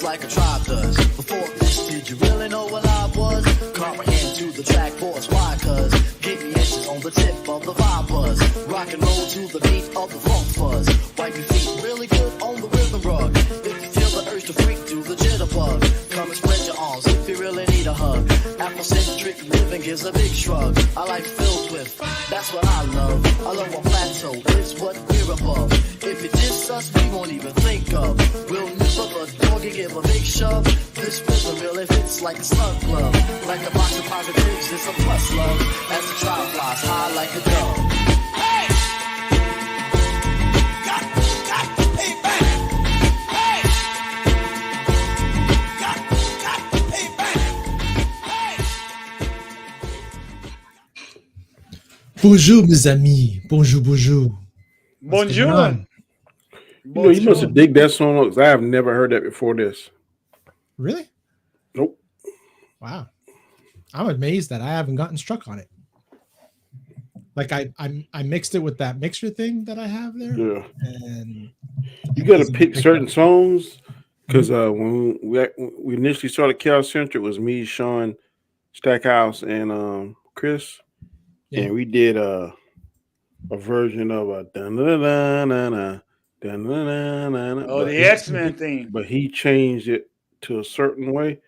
Like a tribe does. Before this, did you really know what I was? Comprehend to the track force, why? Cause give me inches on the tip of the vibe buzz. Rock and roll to the beat of the funk fuzz. Wipe your feet really good on the rhythm rug. If you feel the urge to freak, do the jitterbug. Come and spread your arms if you really need a hug. Afrocentric living gives a big shrug. I like filled with, that's what I love. I love a plateau, is what we're above. If it diss us, we won't even think of. We'll nip up a dog and give a big shove. This rhythm really fits like a slug glove. Like a box of positives, it's a plus love. As the trial flies high like a dove. Hey! Bonjour, mes amis. Bonjour, bonjour. Bonjour. You know, you must have dig that song because I have never heard that before this. Really? Nope. Wow. I'm amazed that I haven't gotten struck on it. Like I mixed it with that mixer thing that I have there. Yeah. And you got to pick certain songs because when we initially started Chaos Central, it was me, Sean, Stackhouse, and Chris. Yeah. And we did a version of a da-na-na-na-na. Oh, the X-Men theme. But he changed it to a certain way.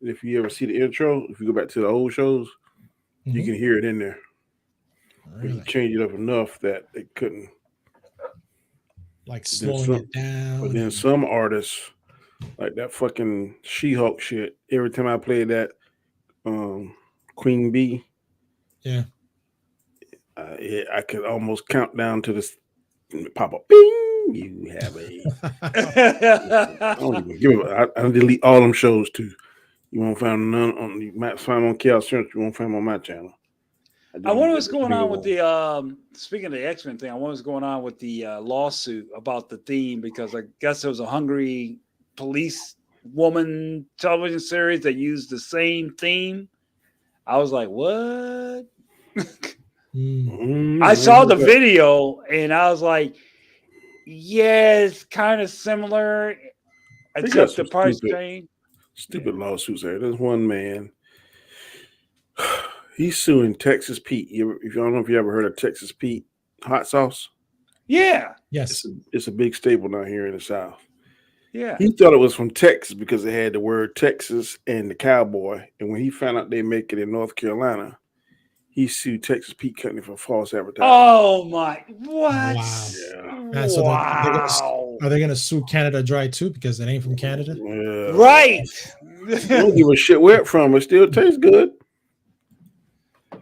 If you ever see the intro, if you go back to the old shows, you can hear it in there. Really? He changed it up enough that they couldn't. Like slowing it down. But then some artists, like that fucking She-Hulk shit, every time I played that Queen Bee, yeah, I could almost count down to this pop up. Bing! You have a. I don't even give a. I delete all them shows too. You won't find none on. You might find them on Chaos Central. You won't find them on my channel. I wonder what's going on with the. Speaking of the X-Men thing, I wonder what's going on with the lawsuit about the theme because I guess there was a hungry police woman television series that used the same theme. I was like, what? I saw the video and I was like, yeah, it's kind of similar. Except the price change. Stupid lawsuits there. There's one man. He's suing Texas Pete. If you don't know if you ever heard of Texas Pete hot sauce. Yeah. Yes. It's a big staple down here in the South. Yeah. He thought it was from Texas because it had the word Texas and the cowboy. And when he found out they make it in North Carolina, he sued Texas Pete Company for false advertising. Oh my! What? Wow! Yeah. So are they gonna sue Canada Dry too because it ain't from Canada? Yeah. Right. Don't give a shit where it's from. It still tastes good. All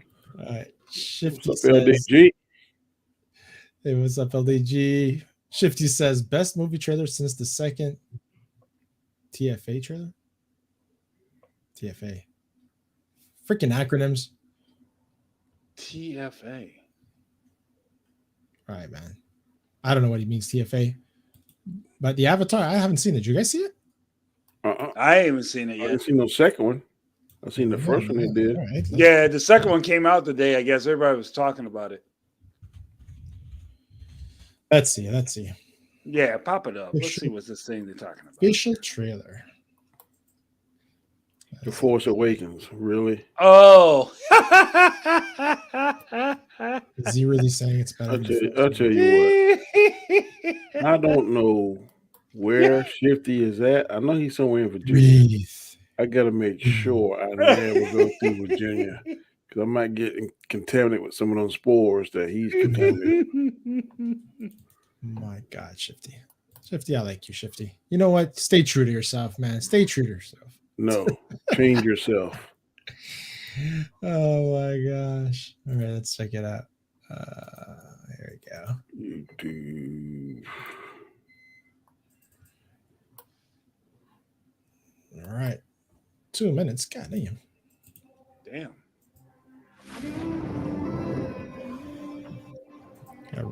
right. Shifty What's up, says, LDG? Hey, what's up, LDG? Shifty says best movie trailer since the second TFA trailer. TFA. Freaking acronyms. TFA. All right, man. I don't know what he means, TFA. But the Avatar, I haven't seen it. Did you guys see it? I haven't seen it yet. I haven't seen no second one. I've seen the first one they did. Right, yeah, the second one came out today. I guess everybody was talking about it. Let's see. Yeah, pop it up. Let's see what's this thing they're talking about. Official trailer. The Force Awakens, really? Oh. Is he really saying it's better? I'll tell you what. I don't know where Shifty is at. I know he's somewhere in Virginia. Breathe. I got to make sure I never go through Virginia because I might get contaminated with some of those spores that he's contaminated. My God, Shifty. Shifty, I like you, Shifty. You know what? Stay true to yourself, man. Stay true to yourself. No, change yourself. Oh my gosh. All right, let's check it out. Here we go. YouTube. All right. 2 minutes. God damn. Damn. Yeah.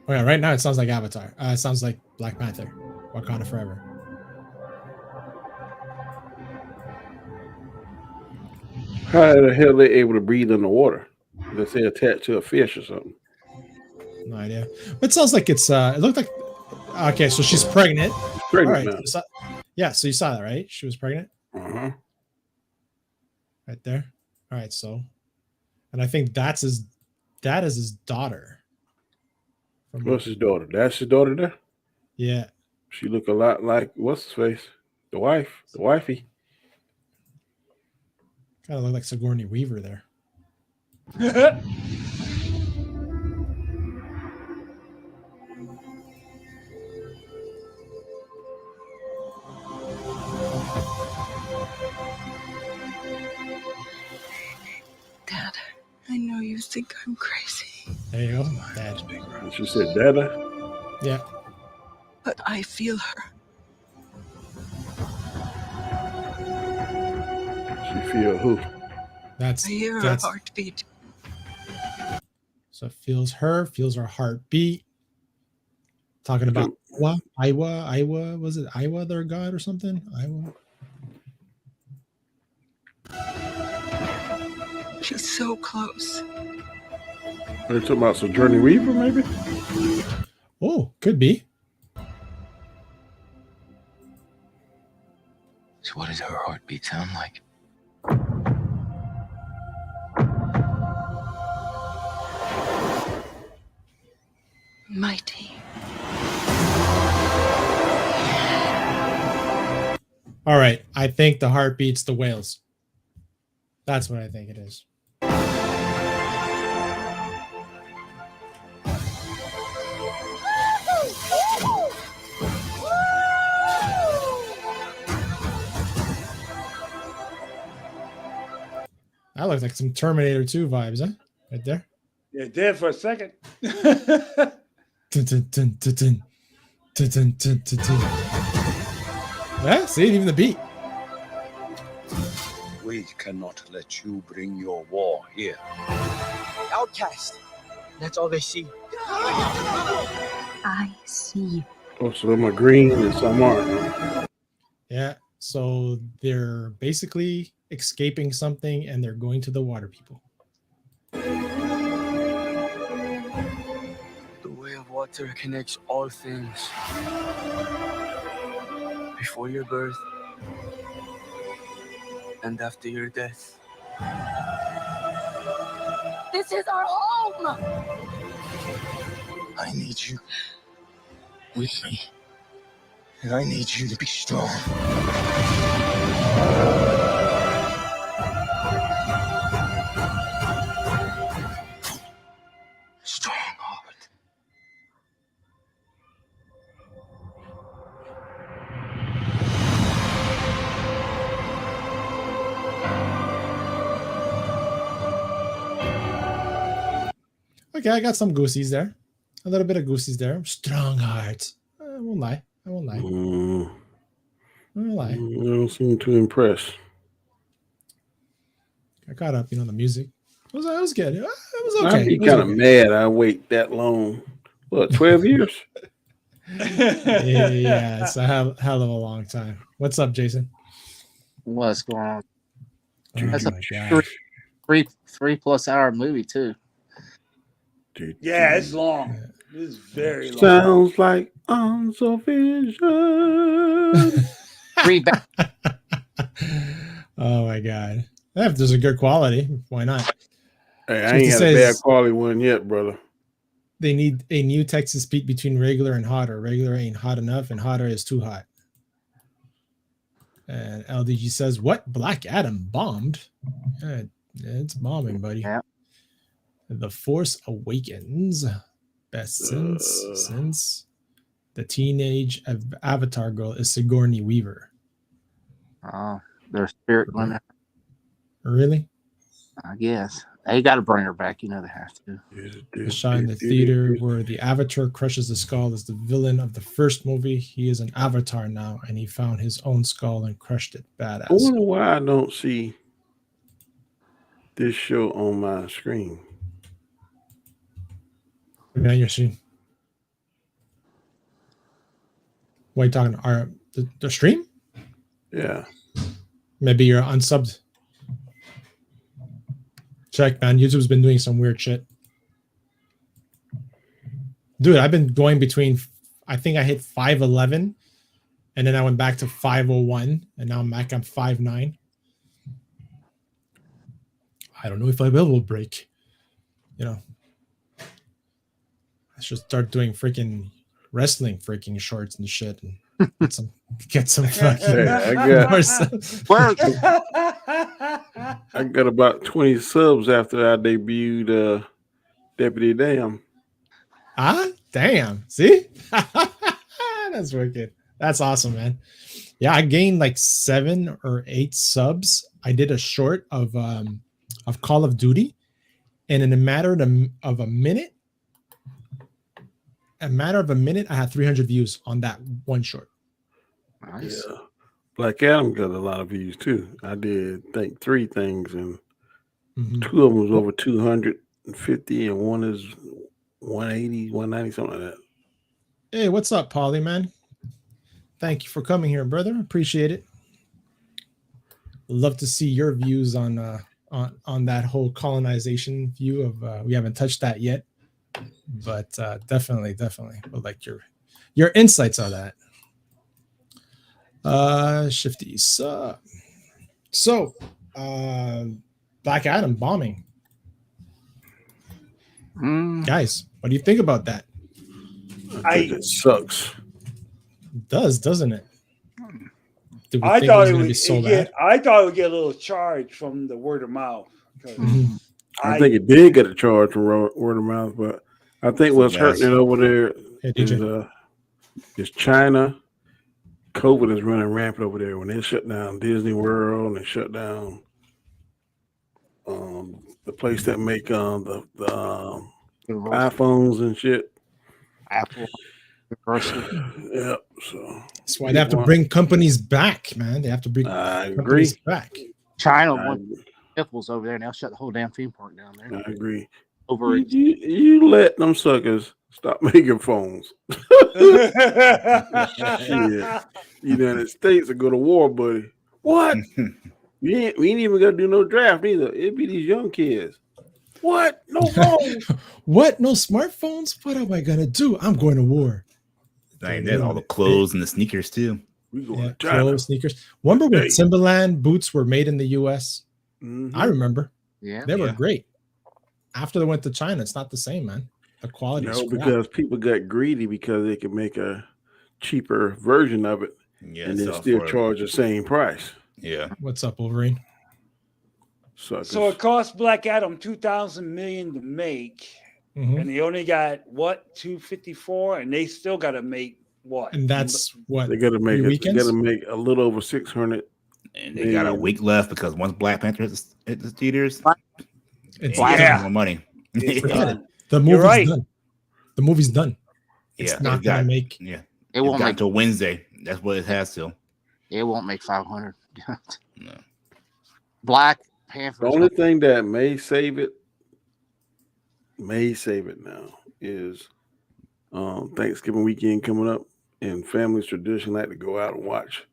Oh yeah, right now it sounds like Avatar. It sounds like Black Panther. Wakanda Forever. How the hell they able to breathe in the water? Let's say attached to a fish or something. No idea. But it sounds like it's it looked like okay, so she's pregnant. Pregnant All right. now. Yeah, so you saw that, right? She was pregnant Uh-huh. right there. All right, so and I think that is his daughter. What's his daughter? That's his daughter there? Yeah. She look a lot like what's his face? The wifey. Kind of look like Sigourney Weaver there. Dad, I know you think I'm crazy. There you go. Dad. And she said, Dada. Yeah. But I feel her. She feel who? I hear her heartbeat. So feels her heartbeat. Talking about Iwa, was it Iwa their god or something? Iwa. She's so close. They're talking about Sojourner Weaver, maybe? Oh, could be. So what does her heartbeat sound like? Mighty. All right. I think the heart beats the whales. That's what I think it is. That looks like some Terminator 2 vibes, huh? Right there. It did for a second. Dun, dun, dun, dun, dun. Dun, dun, dun, dun, dun. Yeah, see, even the beat. We cannot let you bring your war here. Outcast. That's all they see. I see. Oh, some are green and some aren't. Yeah, so they're basically escaping something and they're going to the water people. The way of water connects all things. Before your birth and after your death. This is our home! I need you with me. And I need you to be strong. Strong heart. Okay, I got some goosies there. A little bit of goosies there. Strong heart. I won't lie. I won't lie. I won't lie. I don't seem too impressed. I caught up, the music. It was good. It was okay. I'd be kind of mad I wait that long. What, 12 years? Yeah, it's a hell of a long time. What's up, Jason? What's going on? Oh That's my God. 3+ hour movie too. Yeah, it's long. It's very long. Sounds like Unso Vision. Oh my God. If there's a good quality, why not? Hey, I ain't had a bad quality one yet, brother. They need a new Texas beat between regular and hotter. Regular ain't hot enough, and hotter is too hot. And LDG says, "What? Black Adam bombed? Yeah, it's bombing, buddy. Yeah. The Force Awakens, best since the teenage Avatar girl is Sigourney Weaver. Their spirit limit, Really? I guess. They got to bring her back. You know they have to. I saw in the theater where the Avatar crushes the skull as the villain of the first movie. He is an Avatar now, and he found his own skull and crushed it. Badass. I wonder why I don't see this show on my screen. Yeah, you're seeing. What are you talking? The stream? Yeah. Maybe you're unsubbed. Check, man. YouTube's been doing some weird shit. Dude, I've been going between, I think I hit 511, and then I went back to 501, and now I'm back on 59. I don't know if I will break. You know, I should start doing freaking wrestling freaking shorts and shit and get some fucking I got about 20 subs after I debuted Deputy Damn. Damn. See? That's wicked. That's awesome, man. Yeah, I gained like 7 or 8 subs. I did a short of Call of Duty, and in a matter of a minute, I had 300 views on that one short. Nice. Yeah. Black Adam got a lot of views too. I did, I think, 3 things, and 2 of them was over 250, and one is 180, 190, something like that. Hey, what's up, Paulie, man? Thank you for coming here, brother. Appreciate it. Love to see your views on that whole colonization view of we haven't touched that yet, but definitely would like your insights on that. Shifty sub. So Black Adam bombing. Guys, what do you think about that? I think it sucks. It does, doesn't it? I thought it would get a little charge from the word of mouth. I think it did get a charge from word of mouth, but I think what's hurting it over there is China. COVID is running rampant over there. When they shut down Disney World and they shut down the place that make the iPhones and shit. Apple. Yeah, so that's why they have to bring companies back, man. They have to bring companies back. China wants nipples over there, and they'll shut the whole damn theme park down there. I agree. Over you let them suckers stop making phones. Shit. United States will go to war, buddy. What? we ain't even gonna do no draft either. It'd be these young kids. What? No phones. What? No smartphones? What am I gonna do? I'm going to war. Dang, that's all the clothes and the sneakers too. We going to clothes, sneakers. Remember when Timberland boots were made in the US? I remember. Yeah, they were great. After they went to China, it's not the same, man. The quality is because people got greedy because they could make a cheaper version of it, and then still charge the same price. Yeah. What's up, Wolverine? So it cost Black Adam $2,000 million to make, and they only got 254, and they still got to make what? And that's what they got to make. They got to make a little over 600. And they got a week left because once Black Panther hits the theaters, it's more money. The movie's done. The movie's done. It's not gonna make. Yeah, it won't make until Wednesday. That's what it has to. It won't make 500. No. Black Panther. The only thing that may save it now is Thanksgiving weekend coming up, and families tradition like to go out and watch.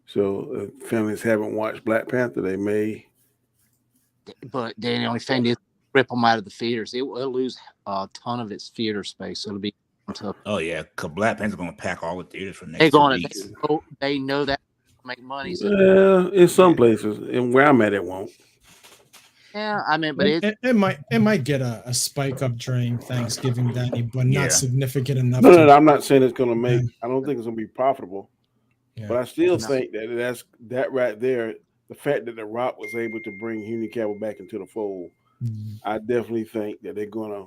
So if families haven't watched Black Panther, they may. But then the only thing is rip them out of the theaters. It'll lose a ton of its theater space. So it'll be tough. Oh yeah, because Black Panther's going to pack all the theaters for next They're going 2 weeks. They know that to make money. So. Yeah, in some places, and where I'm at, it won't. Yeah, I mean, but it might get a spike up during Thanksgiving, Danny, but not significant enough. No, I'm not saying it's going to make. I don't think it's going to be profitable. Yeah. But I still think that's that right there. The fact that The Rock was able to bring Henry Cavill back into the fold, I definitely think that they're gonna.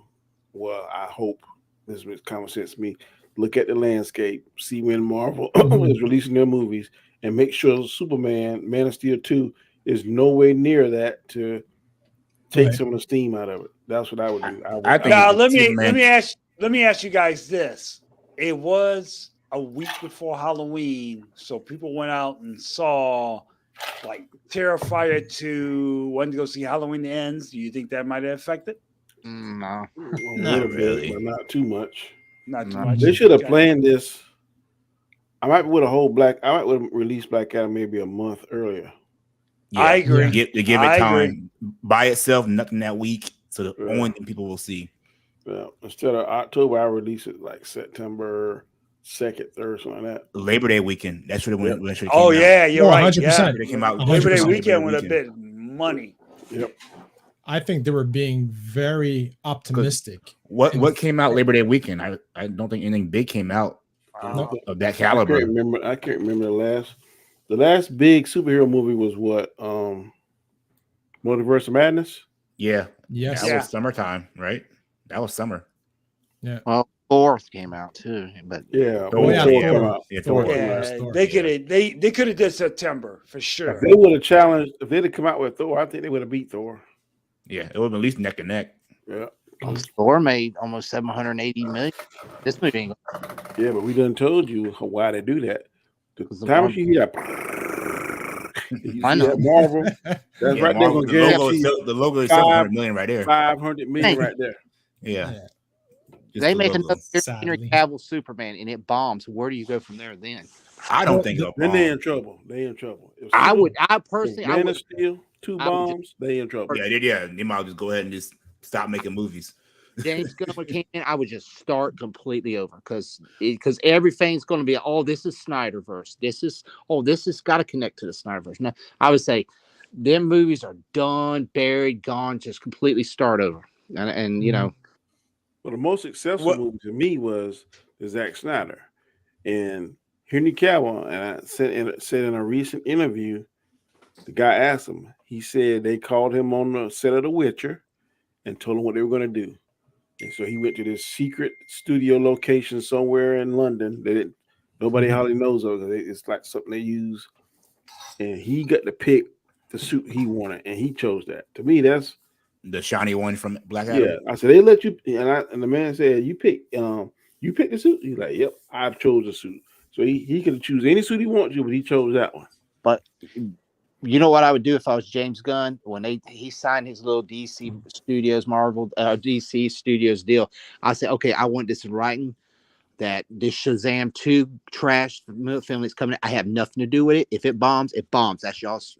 Well, I hope this makes common sense to me. Look at the landscape, see when Marvel is releasing their movies, and make sure Superman, Man of Steel 2, is nowhere near that to take Right. some of the steam out of it. That's what I would do. I think Now Superman- let me ask you guys this. It was a week before Halloween, so people went out and saw like Terrifier 2, wanted to go see Halloween Ends. Do you think that might have affected? No. a Not little really. bit, but not too much. Not too No. much. They should have Okay. planned this. I might would have released Black Adam maybe a month earlier. I agree. To give it I time by itself, nothing that week. So the Yeah. only thing people will see. Yeah. Instead of October, I release it like September 2nd, 3rd, something like that. Labor Day weekend. That should have went. That should have Oh came out. yeah, you're Oh, right. 100%. It came out. 100%. Labor Day 100%. weekend would have been money. Yep. I think they were being very optimistic. What came out Labor Day weekend? I don't think anything big came out of that caliber. I can't remember the last big superhero movie was what? Multiverse of Madness. Yeah, Yes. that was summertime, right? That was summer. Yeah. Well, Fourth came out too, but Yeah. Oh, yeah, Thor yeah. come out. Yeah, Thor. Thor. Yeah, Thor. they could have they could have did September for sure. If they would have challenged, if they'd have come out with Thor, I think they would have beat Thor. Yeah, it would have been at least neck and neck. Yeah. Thor made almost 780 million. This movie ain't Yeah, but we done told you why they do that. The Because the time Marvel- you hear that, you I see know. that Marvel, that's Yeah, right there Marvel, gonna the logo guarantee is the logo is 5 700 million right there. 500 million Hey. right there. Yeah. Yeah. Just they the make logo. another Henry Sadly. Cavill Superman and it bombs. Where do you go from there then? I don't think Then they in trouble. They in trouble. If I personally, I Man would. of Steel, 2 I would bombs, they in trouble. Yeah, they might just go ahead and just stop making movies. James Gunn came in, I would just start completely over because everything's going to be this is Snyderverse. This is got to connect to the Snyderverse. Now I would say, them movies are done, buried, gone. Just completely start over. And you know, Well, the most successful movie to me was the Zack Snyder and Henry Cavill. And I said in a recent interview, the guy asked him. He said they called him on the set of The Witcher and told him what they were going to do. And so he went to this secret studio location somewhere in London that nobody hardly knows of. It's like something they use. And he got to pick the suit he wanted, and he chose that. To me, that's the shiny one from Black Adam. Yeah. I said they let you, and the man said you pick the suit. He's like, yep, I chose the suit. So he could choose any suit he wants to, but he chose that one. but you know what I would do if I was James Gunn when he signed his little DC Studios DC Studios deal. I said, okay, I want this in writing that this Shazam 2 trash film that's coming. I have nothing to do with it. If it bombs, it bombs. That's y'all's.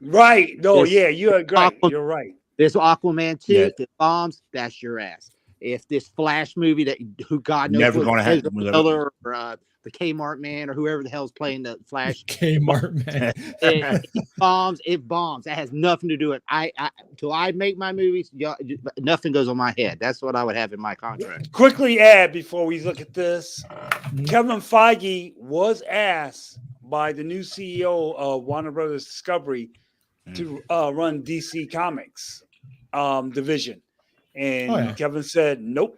Right. No, This- yeah, you're right. You're right. This Aquaman 2, Yeah. if it bombs, that's your ass. If this Flash movie that who God knows Never what gonna Ezra happen. Miller or the Kmart man or whoever the hell's playing the Flash, Kmart man. it bombs. It bombs. That has nothing to do with I till I make my movies. Nothing goes on my head. That's what I would have in my contract. Quickly add before we look at this, Kevin Feige was asked by the new CEO of Warner Brothers Discovery to run DC Comics division, and Kevin said, "Nope."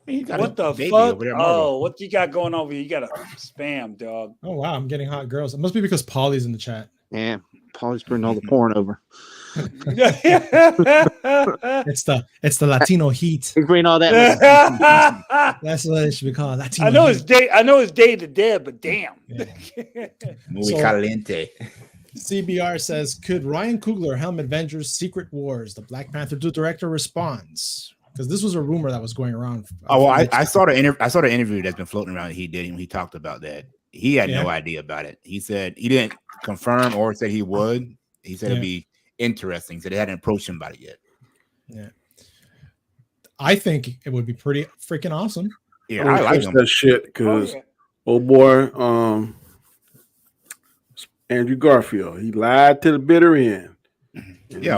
What the fuck? Oh, what you got going over here? You got a spam, dog. Oh wow, I'm getting hot girls. It must be because Polly's in the chat. Yeah, Paul's bringing all the porn over. It's the Latino heat. He's bringing all that. That's what it should be called. Latino I know heat. it's day. I know it's Day of the Dead, but damn. Muy So- caliente. CBR says, could Ryan Coogler helm Avengers Secret Wars? The Black Panther 2 director responds. Because this was a rumor that was going around. Oh, well, I saw the interview that's been floating around that he did, and he talked about that. He had no idea about it. He said he didn't confirm or said he would. He said it'd be interesting. He said they hadn't approached him about it yet. Yeah. I think it would be pretty freaking awesome. Yeah, I like him. That shit because old boy, Andrew Garfield, he lied to the bitter end. Yeah,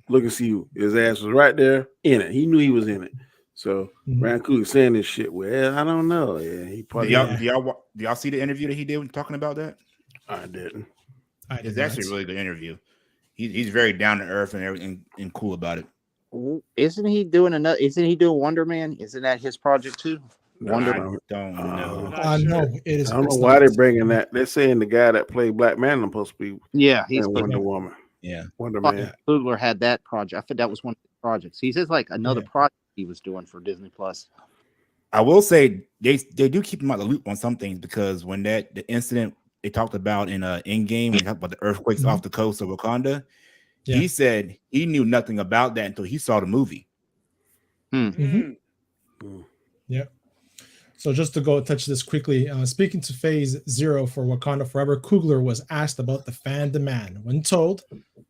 look and see, his ass was right there in it. He knew he was in it. So Ryan Coogler saying this shit. Well, I don't know. Yeah, he probably. Do y'all see the interview that he did when talking about that? I didn't. It's actually a really good interview. He's very down to earth and everything and cool about it. Isn't he doing Wonder Man? Isn't that his project too? Wonder Man. Don't know. No, it is. I don't know why they're bringing that. They're saying the guy that played Black Man is supposed to be he's Wonder Woman. Yeah. Wonder Man. Coogler had that project. I think that was one of the projects. He says like another project he was doing for Disney Plus. I will say they do keep him out of the loop on some things, because when the incident they talked about in Endgame, when they talked about the earthquakes off the coast of Wakanda, he said he knew nothing about that until he saw the movie. Yeah. So just to go touch this quickly, speaking to Phase Zero for Wakanda Forever, Coogler was asked about the fan demand. When told,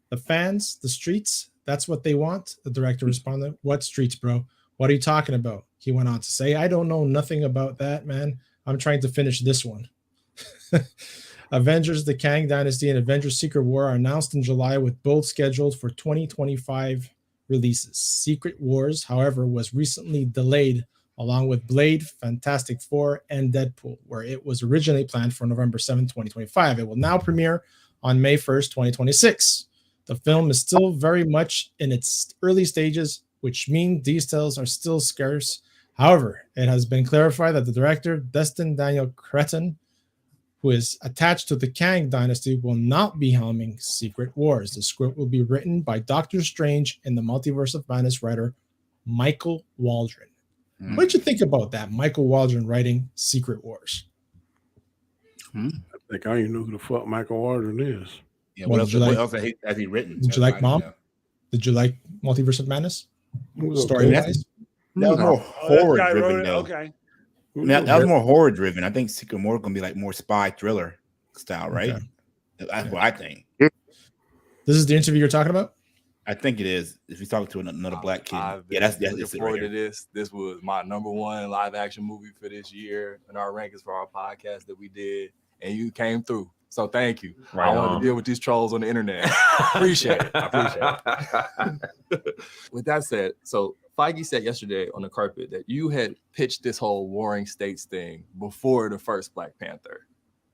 the fans, the streets, that's what they want, the director responded, "What streets, bro? What are you talking about?" He went on to say, "I don't know nothing about that, man. I'm trying to finish this one." Avengers, the Kang Dynasty, and Avengers Secret War are announced in July with both scheduled for 2025 releases. Secret Wars, however, was recently delayed along with Blade, Fantastic Four, and Deadpool, where it was originally planned for November 7, 2025. It will now premiere on May 1st, 2026. The film is still very much in its early stages, which means details are still scarce. However, it has been clarified that the director, Destin Daniel Cretton, who is attached to the Kang Dynasty, will not be helming Secret Wars. The script will be written by Doctor Strange and the Multiverse of Madness writer Michael Waldron. What did you think about that? Michael Waldron writing Secret Wars. I think I don't even know who the fuck Michael Waldron is. Yeah, what else has he written? Did you like Mom? Did you like Multiverse of Madness? Story-wise? That was more horror driven, though. Okay. That was more horror driven. I think Secret War is gonna be like more spy thriller style, right? Okay. That's what I think. This is the interview you're talking about? I think it is. If we talk to another black kid, that's looking forward to this. This was my number one live action movie for this year in our rankings for our podcast that we did, and you came through. So thank you. Right I want to deal with these trolls on the internet. Appreciate it. I appreciate it. With that said, so Feige said yesterday on the carpet that you had pitched this whole Warring States thing before the first Black Panther.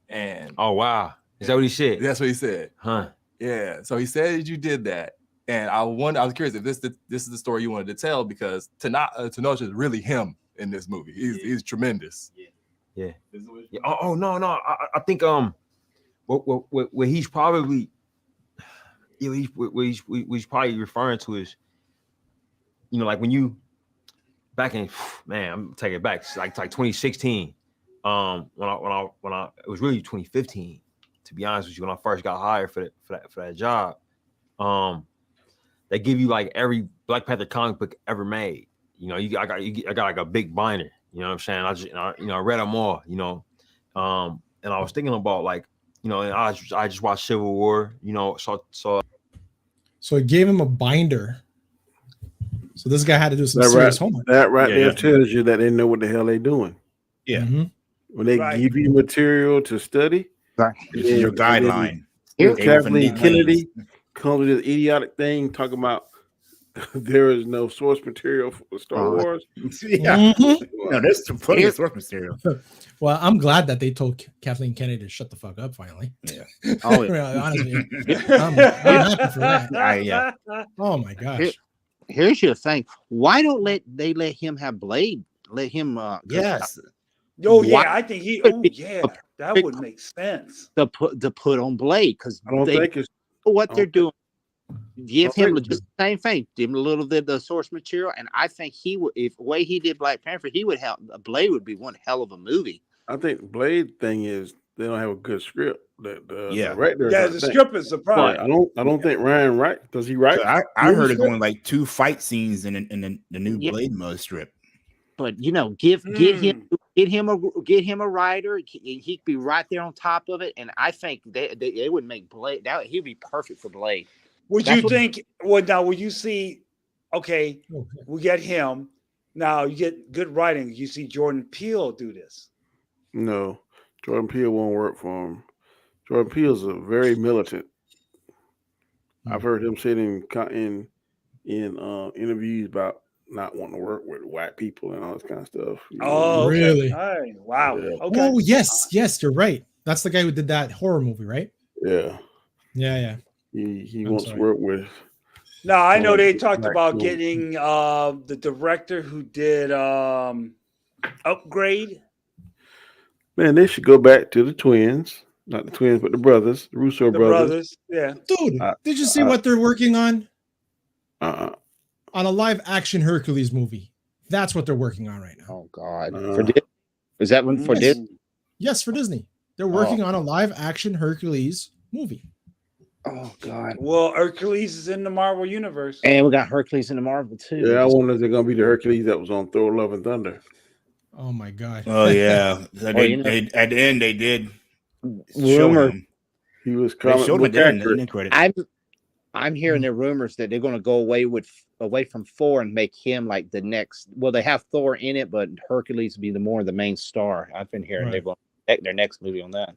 And oh wow, is that what he said? That's what he said. Huh? Yeah. So he said you did that. And I was curious if this is the story you wanted to tell, because Tenoch is really him in this movie. He's tremendous. Yeah. Oh no. I think what he's probably what he's probably referring to is, you know, like when you back in, man, I'm taking it back. It's like 2016. When I it was really 2015, to be honest with you, when I first got hired for that job. They give you like every Black Panther comic book ever made. You know, I got like a big binder. You know what I'm saying? I read them all. You know, and I was thinking about, like, you know, and I just watched Civil War. You know, so it gave him a binder. So this guy had to do some serious homework. That there tells you that they know what the hell they're doing. Yeah. Mm-hmm. When they give you material to study, this is your guideline. Kathleen Kennedy comes with this idiotic thing talking about there is no source material for Star Wars. Yeah, no, there's plenty of source material. Well, I'm glad that they told Kathleen Kennedy to shut the fuck up finally. Yeah. Oh, yeah. Honestly, I'm happy for that. Yeah. Oh my gosh. Here's your thing. Why don't they let him have Blade? Let him. Yes. Oh yeah, I think he. Oh yeah, that would make sense. To put on Blade, because I don't think it's what they're doing. Give him just the same thing. Give him a little bit of the source material, and I think he would. If the way he did Black Panther, he would have Blade would be one hell of a movie. I think the Blade thing is they don't have a good script. The script is the problem. I don't think Ryan does he write? So I heard it's only like 2 fight scenes in the new Blade mode strip. But you know, get him a writer. He could be right there on top of it, and I think they would make Blade. He'd be perfect for Blade. Would you think? Well, now would you see? Okay, we get him. Now you get good writing. You see Jordan Peele do this. No, Jordan Peele won't work for him. Jordan Peele's a very militant. I've heard him say in interviews about not wanting to work with white people and all this kind of stuff. Oh, okay. Really? Right. Wow. Yeah. Okay. Oh, yes, you're right. That's the guy who did that horror movie, right? Yeah. Yeah. He wants to work with. No, I know they talked about getting the director who did Upgrade. Man, they should go back to the twins Not the twins, but the brothers, the Russo brothers. Yeah. Dude, did you see what they're working on? On a live action Hercules movie. That's what they're working on right now. Oh God. Is that one for Disney? Yes, for Disney. They're working on a live action Hercules movie. Oh God. Well, Hercules is in the Marvel universe. And we got Hercules in the Marvel too. Yeah, I wonder if they're gonna be the Hercules that was on Thor: Love and Thunder. Oh my God. Oh yeah. So at the end they did show him. He was comic book accurate. I'm hearing the rumors that they're going to go away from Thor and make him like the next. Well, they have Thor in it, but Hercules will be the main star. I've been hearing they're going to make their next movie on that.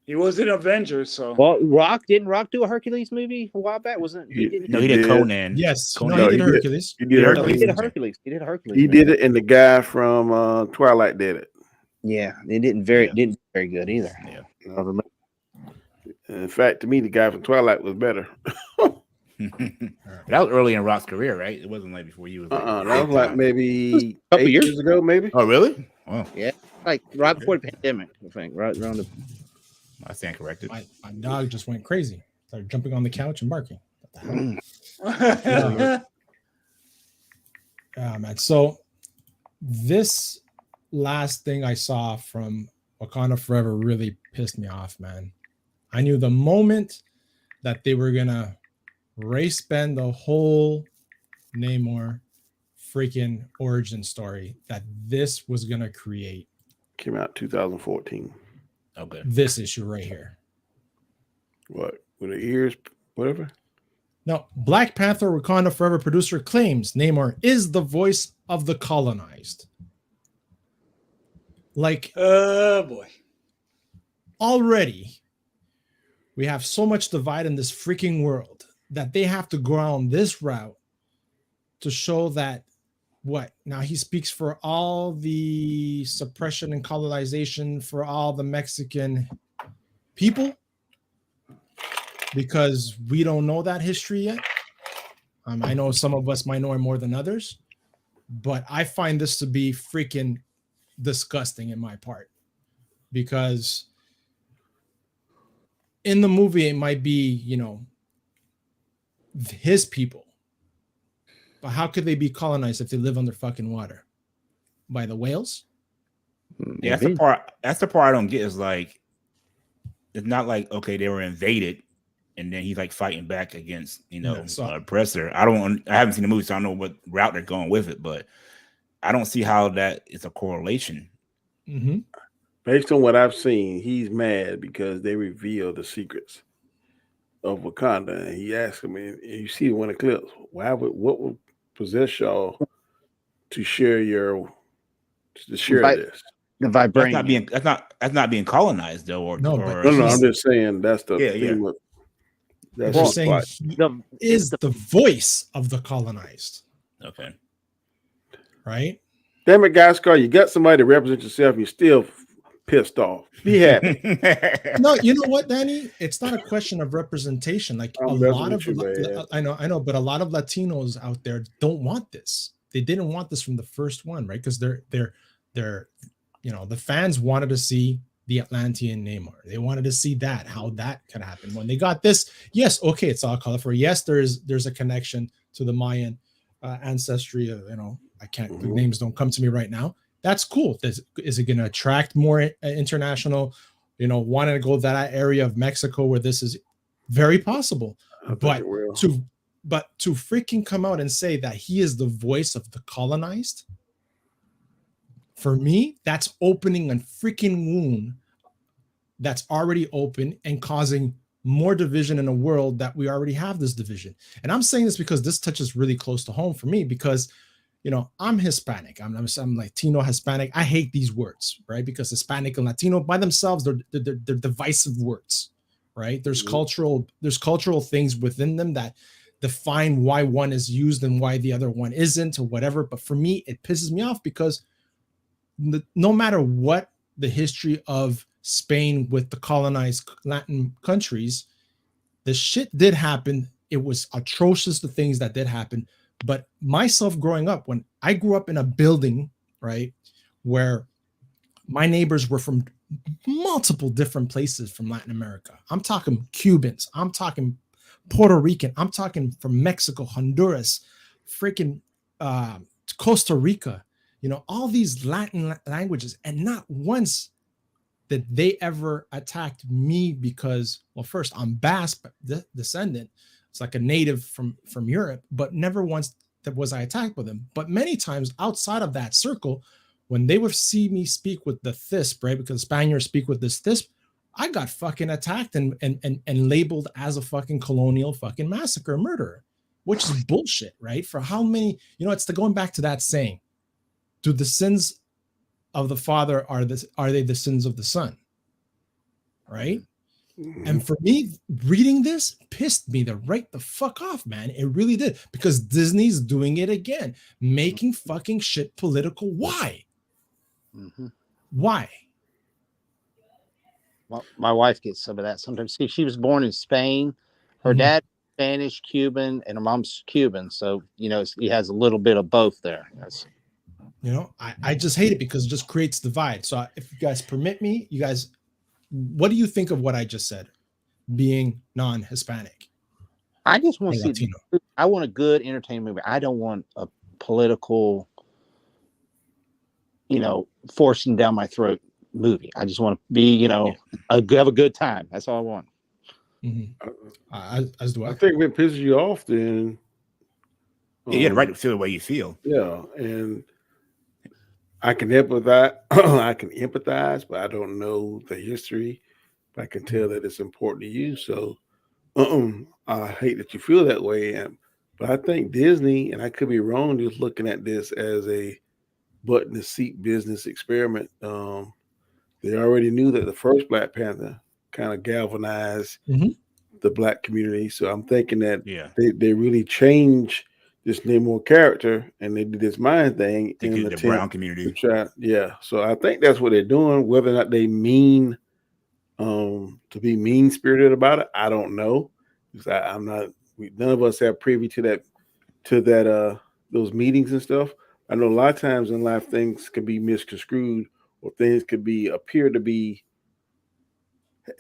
He was in Avengers, so. Well, didn't Rock do a Hercules movie a while back? Wasn't he? He did Conan. Yes, Conan. He did Hercules. He did Hercules. He did it, and the guy from Twilight did it. Yeah, it didn't very good either. Yeah. In fact, to me, the guy from Twilight was better. That was early in Rock's career, right? It wasn't like before you was. That was like maybe a couple years ago, maybe. Oh, really? Wow. Yeah, like right before the pandemic, I think. Right around the. I stand corrected. My dog just went crazy. Started jumping on the couch and barking. What the hell? Yeah, man. So this last thing I saw from Wakanda Forever really pissed me off, man. I knew the moment that they were gonna race bend the whole Namor freaking origin story that this was gonna create. Came out 2014. Okay. This issue right here. What? With the ears, whatever? No, Black Panther Wakanda Forever producer claims Namor is the voice of the colonized. Like, oh boy. Already, we have so much divide in this freaking world that they have to go on this route to show that what? Now he speaks for all the suppression and colonization for all the Mexican people because we don't know that history yet. I know some of us might know it more than others, but I find this to be freaking disgusting in my part because in the movie it might be, his people. But how could they be colonized if they live under fucking water? By the whales? Yeah, that's the part I don't get is like, it's not like, okay, they were invaded and then he's like fighting back against, oppressor. I haven't seen the movie, so I don't know what route they're going with it, but I don't see how that is a correlation. Mm-hmm. Based on what I've seen, he's mad because they revealed the secrets of Wakanda. And he asked him, and you see one of the clips, what would possess y'all to share this? The vibranium. That's not being colonized though. No, I'm just saying that's the theme of that's saying he is the voice of the colonized. Okay. Right? Damn it, guys, Scar, you got somebody to represent yourself, you're still pissed off. Be happy. No, you know what, Danny? It's not a question of representation. Like I know, but a lot of Latinos out there don't want this. They didn't want this from the first one, right? Because they're the fans wanted to see the Atlantean Namor. They wanted to see how that could happen. When they got this, yes, okay, it's all colorful. Yes, there's a connection to the Mayan ancestry. I can't. The names don't come to me right now. That's cool. Is it going to attract more international, wanting to go to that area of Mexico where this is very possible? But to freaking come out and say that he is the voice of the colonized, for me, that's opening a freaking wound that's already open and causing more division in a world that we already have this division. And I'm saying this because this touches really close to home for me because I'm Hispanic. I'm Latino Hispanic. I hate these words, right? Because Hispanic and Latino by themselves, they're divisive words, right? There's cultural things within them that define why one is used and why the other one isn't or whatever. But for me, it pisses me off because no matter what the history of Spain with the colonized Latin countries, the shit did happen. It was atrocious, the things that did happen. But myself growing up, when I grew up in a building, right, where my neighbors were from multiple different places from Latin America. I'm talking Cubans. I'm talking Puerto Rican. I'm talking from Mexico, Honduras, freaking Costa Rica. You know, all these Latin languages, and not once did they ever attacked me because, well, first I'm Basque descendant. It's like a native from Europe, but never once was I attacked with them. But many times outside of that circle, when they would see me speak with the thisp, right? Because Spaniards speak with this thisp, I got fucking attacked and labeled as a fucking colonial fucking massacre murderer, which is bullshit, right? For how many, you know, it's going back to that saying, do the sins of the father are they the sins of the son? Right? And for me, reading this pissed me right the fuck off, man. It really did, because Disney's doing it again, making fucking shit political. Why? Why? Well, my wife gets some of that sometimes. See, she was born in Spain. Her dad Spanish, Cuban, and her mom's Cuban. So, you know, he has a little bit of both there. You know, I just hate it because it just creates divide. So if you guys permit me, you guys, what do you think of what I just said, being non-Hispanic? I just want to see, I want a good entertainment movie. I don't want a political, you know, forcing down my throat movie. I just want to be, you know, have a good time. That's all I want. As do I. I think what pisses you off then. You had the right to feel the way you feel. Yeah, and I can empathize. I can empathize, but I don't know the history. But I can tell that it's important to you. So, I hate that you feel that way. But I think Disney, and I could be wrong, just looking at this as a button to seat business experiment. They already knew that the first Black Panther kind of galvanized the Black community. So I'm thinking that they really changed this Namor character, and they did this mind thing in the brown community. So I think that's what they're doing. Whether or not they mean to be mean spirited about it, I don't know. Because I'm not. None of us have privy to that those meetings and stuff. I know a lot of times in life things can be misconstrued, or things could appear to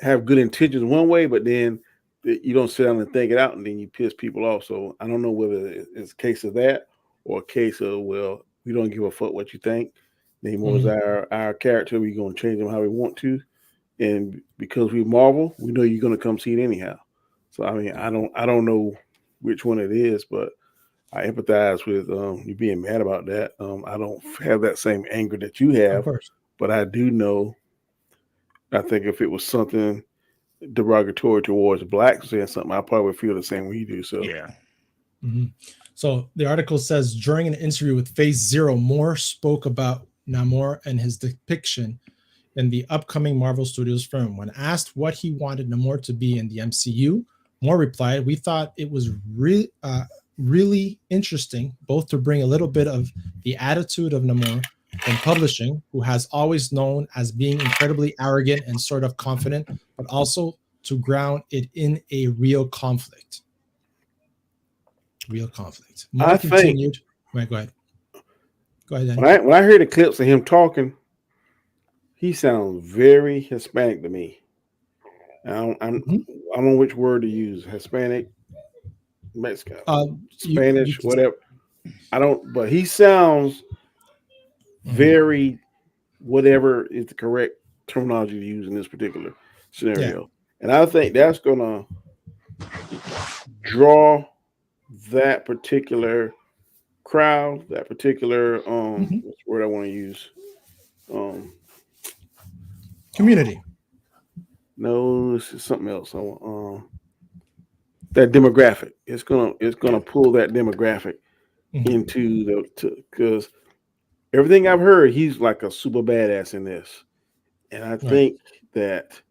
have good intentions one way, but then you don't sit down and think it out, and then you piss people off. So I don't know whether it's a case of that or a case of, well, we don't give a fuck what you think. Namor's our character. We're going to change him how we want to, and because we Marvel, we know you're going to come see it anyhow. So I mean, I don't know which one it is, but I empathize with you being mad about that. I don't have that same anger that you have, but I do know. I think if it was something derogatory towards Blacks saying something, I probably would feel the same way you do. So yeah. So the article says, during an interview with Phase Zero, Moore spoke about Namor and his depiction in the upcoming Marvel Studios film. When asked what he wanted Namor to be in the MCU, Moore replied, "We thought it was really interesting, both to bring a little bit of the attitude of Namor from publishing, who has always known as being incredibly arrogant and sort of confident, but also to ground it in a real conflict." Moore continued. Go ahead. Danny. When I hear the clips of him talking, he sounds very Hispanic to me. I don't know which word to use. Hispanic, Mexican, Spanish, whatever. I don't, but he sounds very whatever is the correct terminology to use in this particular scenario. And I think that's gonna draw that particular crowd, that particular what's the word I want to use? Community. No, this is something else. That demographic. It's gonna pull that demographic into because everything I've heard, he's like a super badass in this, and I think that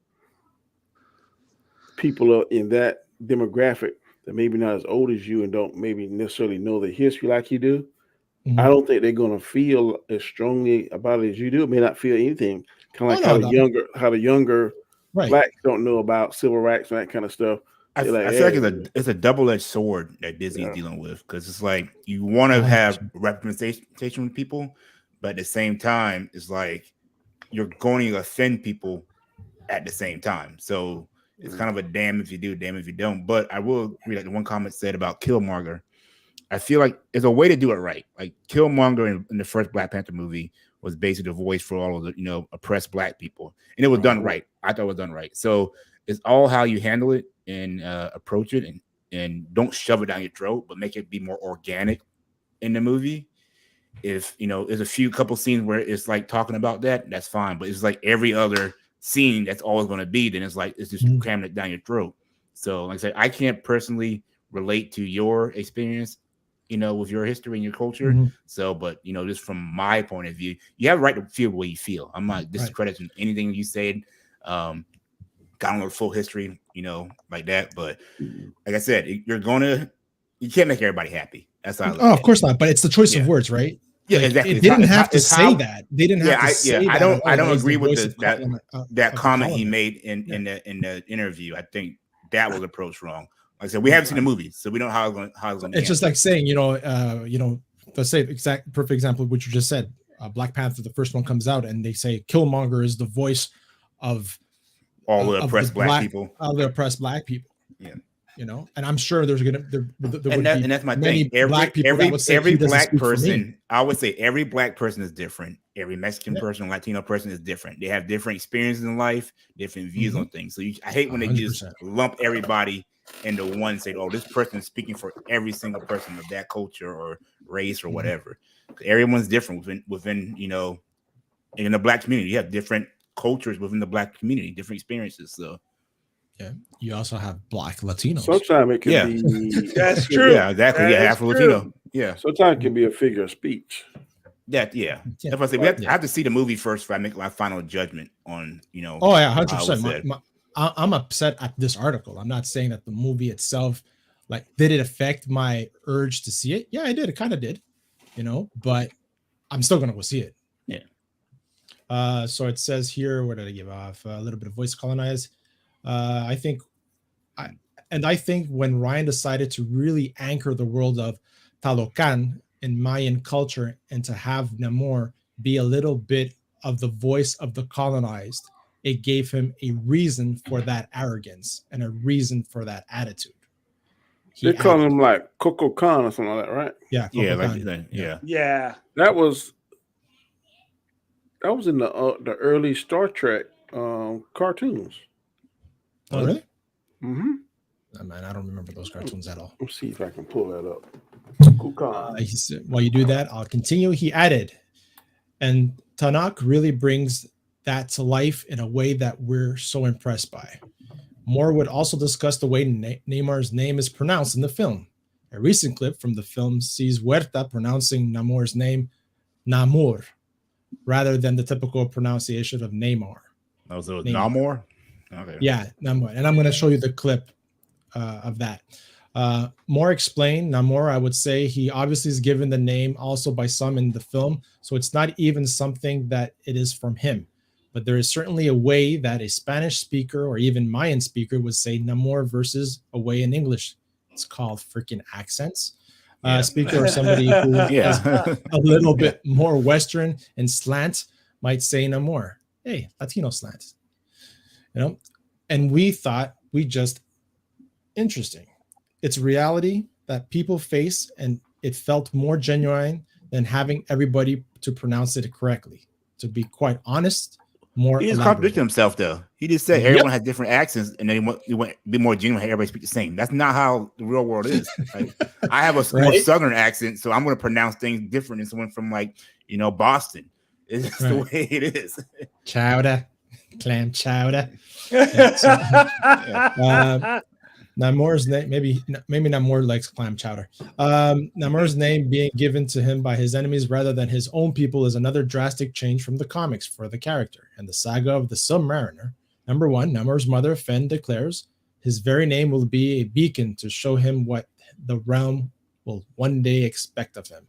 people are in that demographic that maybe not as old as you and don't maybe necessarily know the history like you do. I don't think they're gonna feel as strongly about it as you do. May not feel anything. Kind of like how the younger Blacks don't know about civil rights and that kind of stuff. I feel like it's a double-edged sword that Disney's dealing with, because it's like you want to have representation with people, but at the same time, it's like you're going to offend people at the same time. So it's kind of a damn if you do, damn if you don't. But I will agree, like the one comment said about Killmonger. I feel like there's a way to do it right. Like Killmonger in the first Black Panther movie was basically the voice for all of the, you know, oppressed Black people, and it was done right. I thought it was done right. So it's all how you handle it and approach it, and don't shove it down your throat, but make it be more organic in the movie. If you know, there's a couple scenes where it's like talking about that, that's fine. But it's like every other scene that's always going to be, then it's like it's just cramming it down your throat. So like I said, I can't personally relate to your experience, you know, with your history and your culture. So, but you know, just from my point of view, you have a right to feel the way you feel. I'm not discrediting anything you said. Got on the full history, you know, like that. But like I said, you can't make everybody happy. That's how. Of course not. But it's the choice of words, right? Yeah, like, exactly. They didn't have to say that. They didn't have to say that. I don't agree with that comment he made in the interview. I think that was approached wrong. Like I said, we haven't seen the movie, so we don't know how it's going. It's just like saying, you know, let's say perfect example of what you just said. Black Panther, the first one comes out, and they say Killmonger is the voice of all the oppressed black people. All the oppressed Black people. Yeah. You know, and I'm sure there's gonna and that's my thing. Every Black person, I would say every Black person is different. Every Mexican person, Latino person is different. They have different experiences in life, different views on things. So I hate when they 100%. Just lump everybody into one and say, "Oh, this person is speaking for every single person of that culture or race or whatever." Everyone's different within you know, in the Black community. You have different cultures within the Black community, different experiences. So. Yeah, you also have Black Latinos. Sometimes it can be. That's true. Yeah, exactly. That Afro Latino. Yeah. Sometimes it can be a figure of speech. That's what I say. I have to see the movie first before I make my final judgment on, you know. Oh yeah, 100%. I'm upset at this article. I'm not saying that the movie itself, like, did it affect my urge to see it? Yeah, it did. It kind of did, you know. But I'm still gonna go see it. Yeah. So it says here. What did I give off? A little bit of voice colonized. I think when Ryan decided to really anchor the world of Talocan in Mayan culture and to have Namor be a little bit of the voice of the colonized, it gave him a reason for that arrogance and a reason for that attitude. They call him like Coco Khan or something like that, right? Yeah, yeah. That was in the early Star Trek cartoons. Oh, really? Mm-hmm. Oh, man, I don't remember those cartoons at all. Let's see if I can pull that up. While you do that, I'll continue. He added, and Tanakh really brings that to life in a way that we're so impressed by. Moore would also discuss the way Namar's name is pronounced in the film. A recent clip from the film sees Huerta pronouncing Namor's name Namor, rather than the typical pronunciation of Namor. Oh, so Namor? Okay. Yeah, Namor. And I'm going to show you the clip of that. Moore explained, Namor, I would say he obviously is given the name also by some in the film, so it's not even something that it is from him. But there is certainly a way that a Spanish speaker or even Mayan speaker would say Namor versus a way in English. It's called freaking accents. Speaker or somebody who is a little bit more Western and slant might say Namor. Hey, Latino slant. You know, and we thought interesting. It's reality that people face, and it felt more genuine than having everybody to pronounce it correctly. To be quite honest, more. He just contradicted himself, though. He just said everyone has different accents, and then he went be more genuine. Everybody speak the same. That's not how the real world is. Like, I have a more Southern accent, so I'm going to pronounce things different than someone from, like, you know, Boston. It's just the way it is. Chowder. Clam chowder. Namor's name, maybe Namor likes clam chowder. Namor's name being given to him by his enemies rather than his own people is another drastic change from the comics for the character. And the saga of the Submariner, number 1, Namor's mother, Fen, declares his very name will be a beacon to show him what the realm will one day expect of him.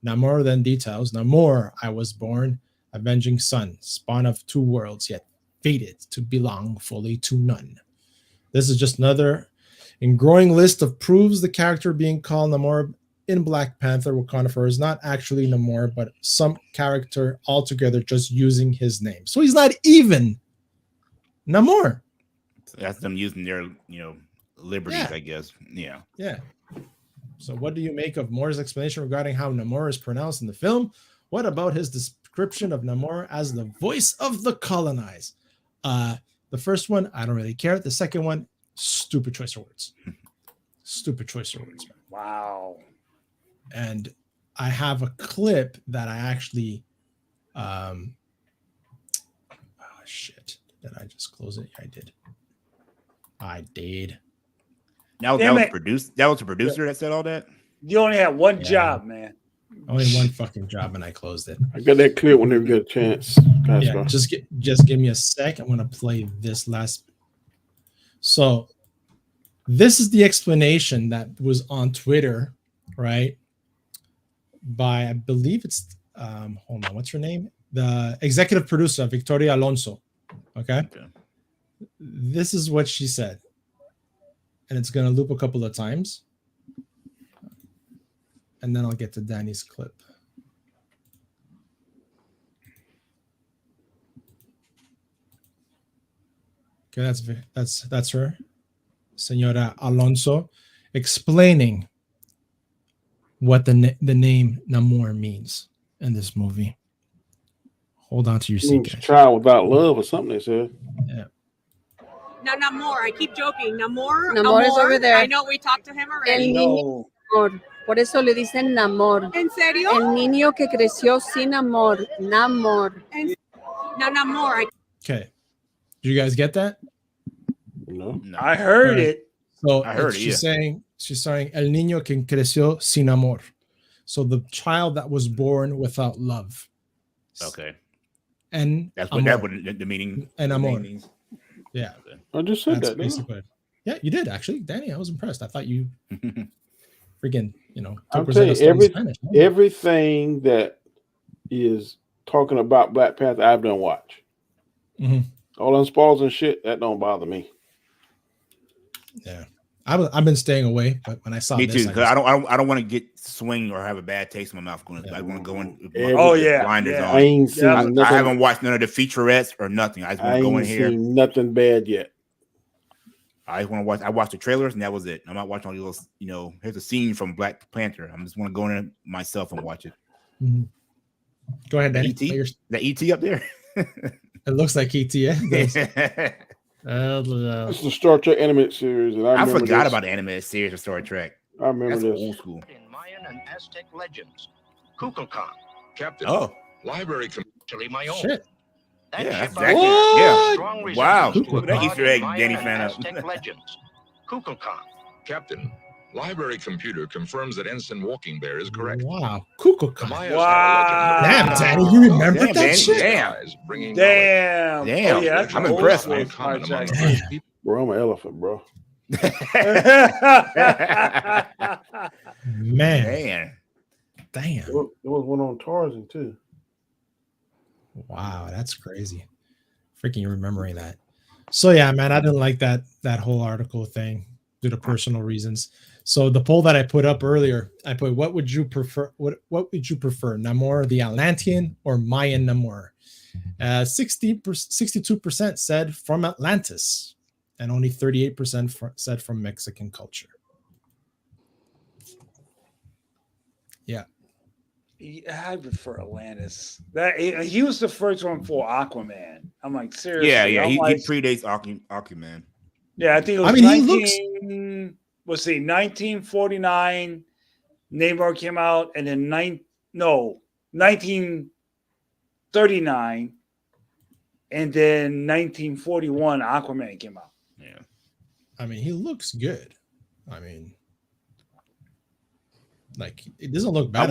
Namor then details, Namor, I was born, avenging son, spawn of 2 worlds, yet fated to belong fully to none. This is just another and growing list of proofs the character being called Namor in Black Panther, Wakanda Forever is not actually Namor, but some character altogether just using his name. So he's not even Namor. So that's them using their, liberties, I guess. Yeah. Yeah. So what do you make of Moore's explanation regarding how Namor is pronounced in the film? What about his description of Namor as the voice of the colonized? The first one, I don't really care. The second one, stupid choice of words. Stupid choice of words. Man. Wow. And I have a clip that I actually shit. Did I just close it? Yeah, I did. That was produced. That was the producer that said all that. You only had one job, man. Only one fucking job, and I closed it. I got that clear whenever you get a chance. Yeah, just give me a sec. I'm gonna play this last. So, this is the explanation that was on Twitter, right? By I believe it's hold on, what's her name? The executive producer, Victoria Alonso. Okay. This is what she said, and it's gonna loop a couple of times. And then I'll get to Danny's clip. Okay, that's her, Senora Alonso, explaining what the name Namor means in this movie. Hold on to your seat, guys. Child without love or something, they said. Yeah. Now, Namor, I keep joking. Namor is over there. I know we talked to him already. No. Por eso le dicen Namor. ¿En serio? El niño que creció sin amor. Namor. Now, Namor. Okay. Do you guys get that? No. I heard it. So I heard it. She's saying El niño que creció sin amor. So the child that was born without love. Okay. And that's what the meaning. And amor. Means. Yeah. I just said that. Basically. Yeah, you did actually, Danny. I was impressed. I thought you freaking, I'm telling you, everything that is talking about Black Panther, I've done watch. Mm-hmm. All them spoilers and shit, that don't bother me. Yeah, I've been staying away, but when I saw me this, too, because I don't want to get swing or have a bad taste in my mouth. I want to go in. Blinders on. I ain't seen nothing. I haven't watched none of the featurettes or nothing. I just want to go in here. Seen nothing bad yet. I just want to watch. I watched the trailers and that was it. I'm not watching all these little, here's a scene from Black Panther. I just want to go in myself and watch it. Mm-hmm. Go ahead, Danny. The ET up there. It looks like ET. Yeah. This is the Star Trek animated series, and I forgot about the animated series of Star Trek. I remember this old school. In Mayan and Aztec legends, Kukulkan, Captain. Library actually my own. Shit. That yeah, ship exactly. yeah. Wow. Look at that Easter egg, Danny fan up. Aztec legends, Kukulkan. Captain, library computer confirms that Ensign Walking Bear is correct. Wow. Kukulkan. Wow. Damn, Danny, you remember that Danny, shit? Damn. Oh, yeah, I'm impressed, man. Bro, I'm an elephant, bro. Man. Damn. There was one on Tarzan, too. Wow, that's crazy. Freaking remembering that. So yeah, man, I didn't like that whole article thing due to personal reasons. So the poll that I put up earlier, I put what would you prefer? What would you prefer? Namor the Atlantean or Mayan Namor? 62% said from Atlantis, and only 38% said from Mexican culture. Yeah. I prefer Atlantis. That he was the first one for Aquaman. I'm like, seriously. Yeah. He like, predates Aquaman. Yeah, I think it was 1949. Namor came out, and then 1939, and then 1941 Aquaman came out. Yeah. I mean, he looks good. I mean, like, it doesn't look bad.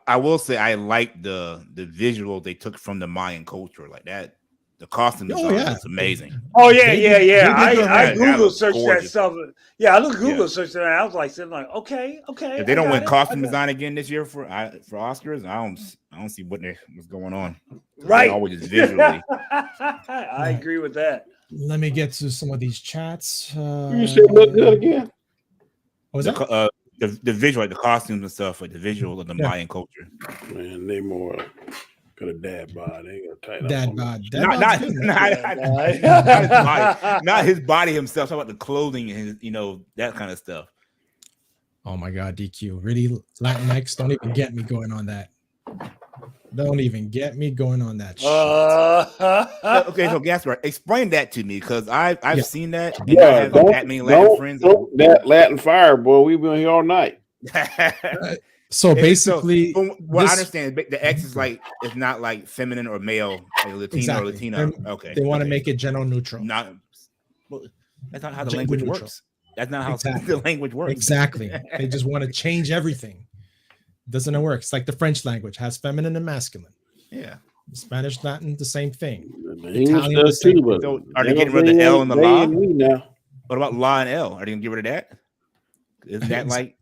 I will say I like the visual they took from the Mayan culture, like that. The costume design is amazing. Oh yeah. I Google searched that stuff. Yeah, I looked Google searched that. I was like, okay. If they don't win costume design again this year for Oscars, I don't see what's going on. Right, always just visually. I agree with that. Let me get to some of these chats. You said look good again. What was that? the visual, like the costumes and stuff, like the visual of the Mayan culture. Man, Namor got a dad bod. They ain't gonna tighten Dad up. bod. Not his body, not his body himself. Talk about the clothing and his, that kind of stuff. Oh my God, DQ. Really, Latinx? Don't even get me going on that. Don't even get me going on that shit. Okay, so Gaspar, explain that to me because I've seen that. And Yeah, I have that many Latin friends. That Latin fire, boy. We've been here all night. So basically, I understand the X is like it's not like feminine or male, like Latino or Latina. Okay, they want to make it gender neutral. That's not how the language works. That's not how the language works. Exactly. They just want to change everything. Doesn't it work? It's like the French language has feminine and masculine. Yeah. Spanish, Latin, the same thing. English does too, but so are they getting rid of the L and the la? Now. What about la and L? Are they gonna get rid of that? Isn't that like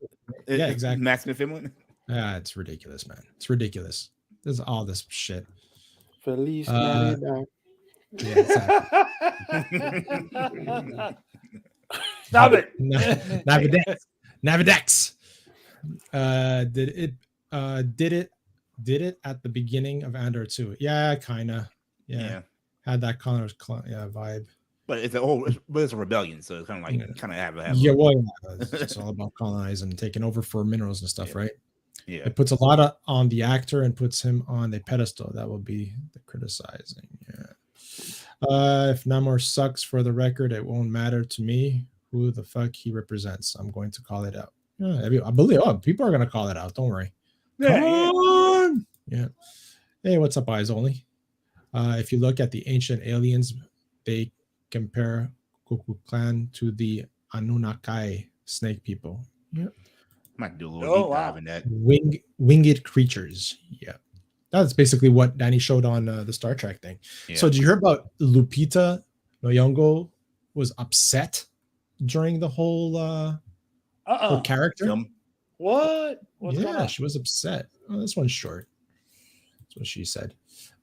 exactly masculine, feminine? Yeah, it's ridiculous, man. It's ridiculous. There's all this shit. Feliz Navidad. Yeah, exactly. Stop it. Navidex. Did it at the beginning of Andor 2? Yeah, kinda. Yeah. Had that color vibe. But it's a rebellion, so it's kind of like have it's all about colonizing and taking over for minerals and stuff, right? Yeah. It puts a lot on the actor and puts him on a pedestal. That will be the criticizing. Yeah. If Namor sucks, for the record, it won't matter to me who the fuck he represents. I'm going to call it out. Yeah, I believe people are gonna call it out. Don't worry. Come on. Yeah. Hey, what's up, Eyes Only? If you look at the ancient aliens, they compare Ku Clan to the Anunnaki snake people. Yeah. Might do a little deep dive in that. Winged creatures. Yeah. That's basically what Danny showed on the Star Trek thing. Yeah. So did you hear about Lupita Nyong'o was upset during the whole her character? What? What's going on? She was upset. Oh, this one's short. That's what she said.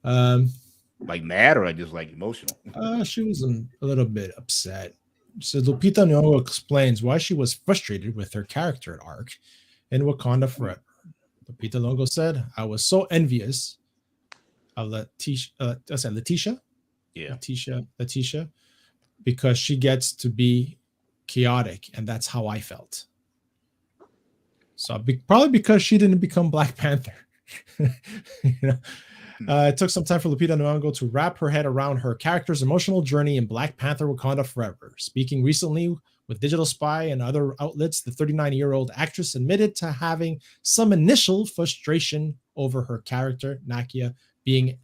Like mad or just like emotional? She was a little bit upset. So Lupita Nyong'o explains why she was frustrated with her character at ARC in Wakanda Forever. Lupita Nyong'o said, "I was so envious of Letitia. Yeah, Letitia, because she gets to be chaotic, and that's how I felt. So probably because she didn't become Black Panther." It took some time for Lupita Nyong'o to wrap her head around her character's emotional journey in Black Panther Wakanda Forever. Speaking recently with Digital Spy and other outlets, the 39-year-old actress admitted to having some initial frustration over her character, Nakia, being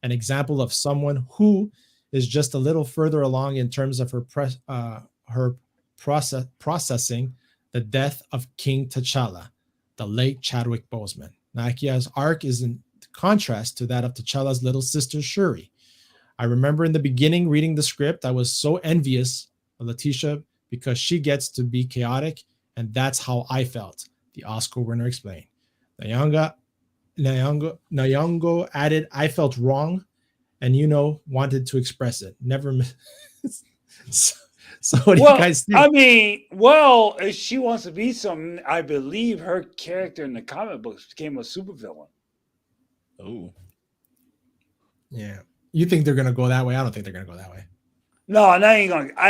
an example of someone who is just a little further along in terms of her processing the death of King T'Challa, the late Chadwick Boseman. Nakia's arc is in contrast to that of T'Challa's little sister Shuri. I remember in the beginning reading the script, I was so envious of Letitia because she gets to be chaotic, and that's how I felt, the Oscar winner explained. Nyong'o added, "I felt wrong and wanted to express it. Never." So what do you guys think? I mean, if she wants to be something, I believe her character in the comic books became a supervillain. Oh. Yeah. You think they're gonna go that way? I don't think they're gonna go that way. No, I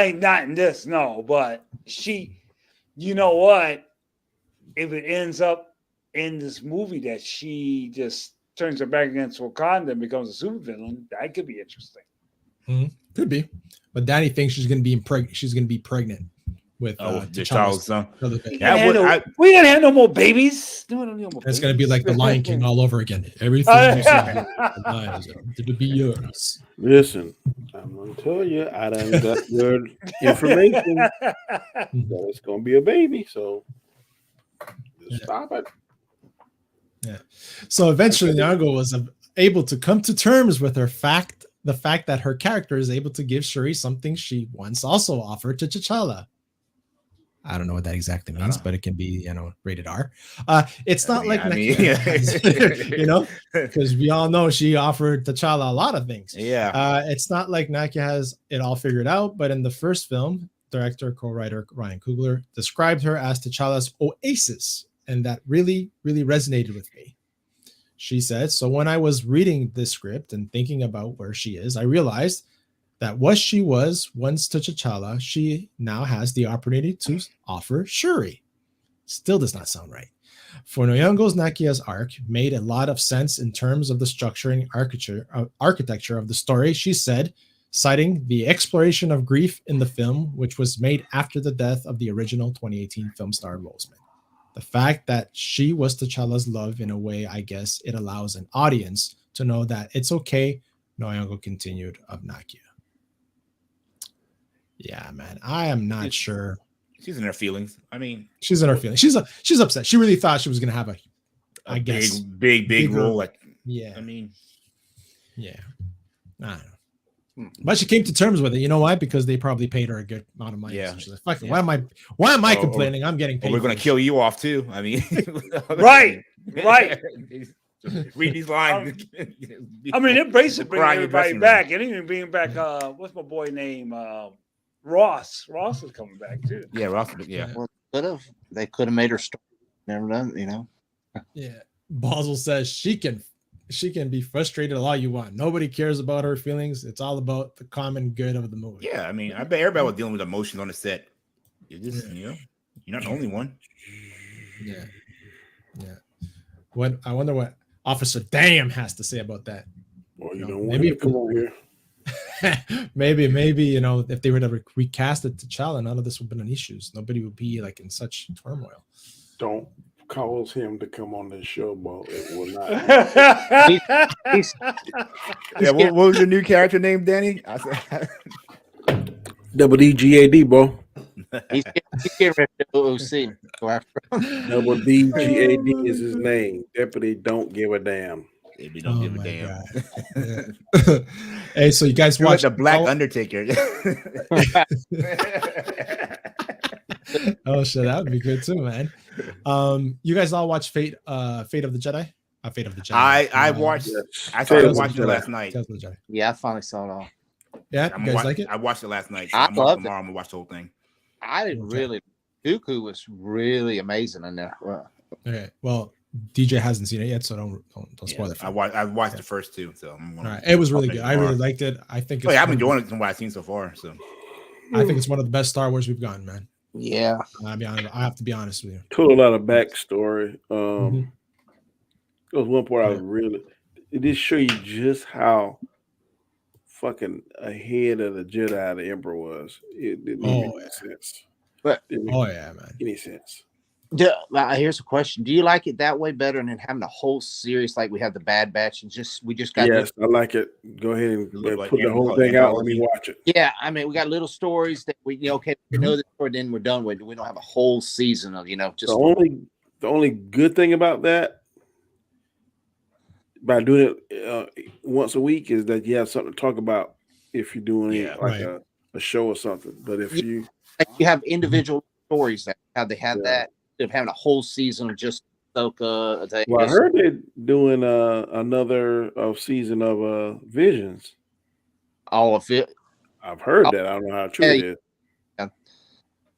ain't not in this, no, but she, you know what? If it ends up in this movie that she just turns her back against Wakanda and becomes a supervillain, that could be interesting. Could be. But Danny thinks she's gonna be pregnant with T'Challa's son. We didn't have no more babies. It's gonna be like the Lion King all over again. Everything you say to be yours. Listen, I'm gonna tell you, I done got your information that it's gonna be a baby, so just stop it. Yeah. So eventually, Nyong'o was able to come to terms with the fact that her character is able to give Shuri something she once also offered to T'Challa. I don't know what that exactly means, but it can be, rated R. It's not because we all know she offered T'Challa a lot of things. Yeah. It's not like Nakia has it all figured out, but in the first film, director, co-writer Ryan Coogler described her as T'Challa's oasis, and that really, really resonated with me. She said, so when I was reading this script and thinking about where she is, I realized that what she was once to T'Challa, she now has the opportunity to offer Shuri. Still does not sound right. For Nyong'o's Nakia's arc made a lot of sense in terms of the structure and architecture of the story, she said, citing the exploration of grief in the film, which was made after the death of the original 2018 film star Roseman. The fact that she was T'Challa's love, in a way, I guess it allows an audience to know that it's okay, Nyong'o continued of Nakia. Yeah, man, I am not sure. She's in her feelings. I mean, she's in her feelings. She's upset. She really thought she was gonna have a guess, big role. Like, yeah. I mean, yeah. I don't know. But she came to terms with it. You know why? Because they probably paid her a good amount of money. Yeah. So she's like, "Fuck it. Why am I complaining? I'm getting paid." We're gonna kill you off too. I mean, right. Read these lines. I mean, they're basically bringing everybody back. It ain't even bringing back. What's my boy name? Ross. Ross is coming back too. Yeah, Ross. Yeah. Well, they could have made her story. Never done, you know. Yeah. Basel says she can be frustrated all you want. Nobody cares about her feelings. It's all about the common good of the movie. Yeah, I mean, I bet everybody was dealing with emotions on the set. You know, you're not the only one. Yeah. I wonder what Officer Dam has to say about that. Well, you know, maybe come on here. maybe if they were to recast it to T'Challa, none of this would have been an issues. Nobody would be like in such turmoil. Don't cause him to come on this show, bro. It will not. Yeah, what was your new character name, Danny? Double DGAD, bro. He's getting ready to OC. Double DGAD is his name. Deputy don't give a damn. We don't give a damn. Yeah. Hey, so you guys watch the Black Undertaker? Oh shit, that would be good too, man. You guys all watch Fate of the Jedi? Fate of the Jedi. I watched. I started watching it last night. Yeah, I finally saw it all. Yeah, you guys like it? I watched it last night. So I loved tomorrow. I'm gonna watch the whole thing. I didn't really. Dooku was really amazing in there. Okay, well, DJ hasn't seen it yet, so don't spoil it. I watched the first two, so all right. It was really good. I really liked it. I think. I've been enjoying it from what I've seen so far. So I think it's one of the best Star Wars we've gotten, man. Yeah, I'll be honest. I have to be honest with you. Told a lot of backstory. There was one part it did show you just how fucking ahead of the Jedi the Emperor was. It didn't make any sense. But man, any sense. Here's a question: do you like it that way better than having a whole series like we have the Bad Batch and we just got? Yes, I like it. Go ahead and put the whole thing out when you watch it. Yeah, I mean, we got little stories that we know the story, then we're done with. We don't have a whole season of just the only good thing about that by doing it once a week is that you have something to talk about if you're doing a show or something. But if you have individual stories that how they have that. Of having a whole season of just Ahsoka. Well, I heard they're doing another season of Visions. All of it. I've heard that. I don't know how true it is. Yeah.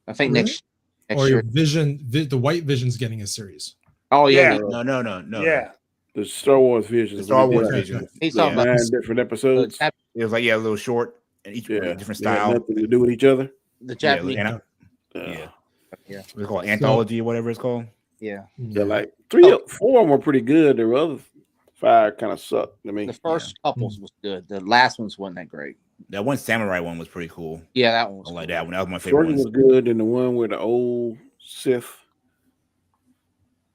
I think next or year. Your Vision, the White Vision's getting a series. Oh yeah. No. Yeah. The Star Wars Visions. Star Wars Visions. He's talking about 9 different episodes. It was like a little short, and each one different style. Nothing to do with each other. The Japanese. Yeah. It's called anthology or whatever it's called. Yeah. Yeah, like 4 of them were pretty good. The other 5 kind of sucked. I mean, the first couples was good. The last ones wasn't that great. That one samurai one was pretty cool. Yeah, that one was like that one. That was my favorite one. was good, and the one where the old Sith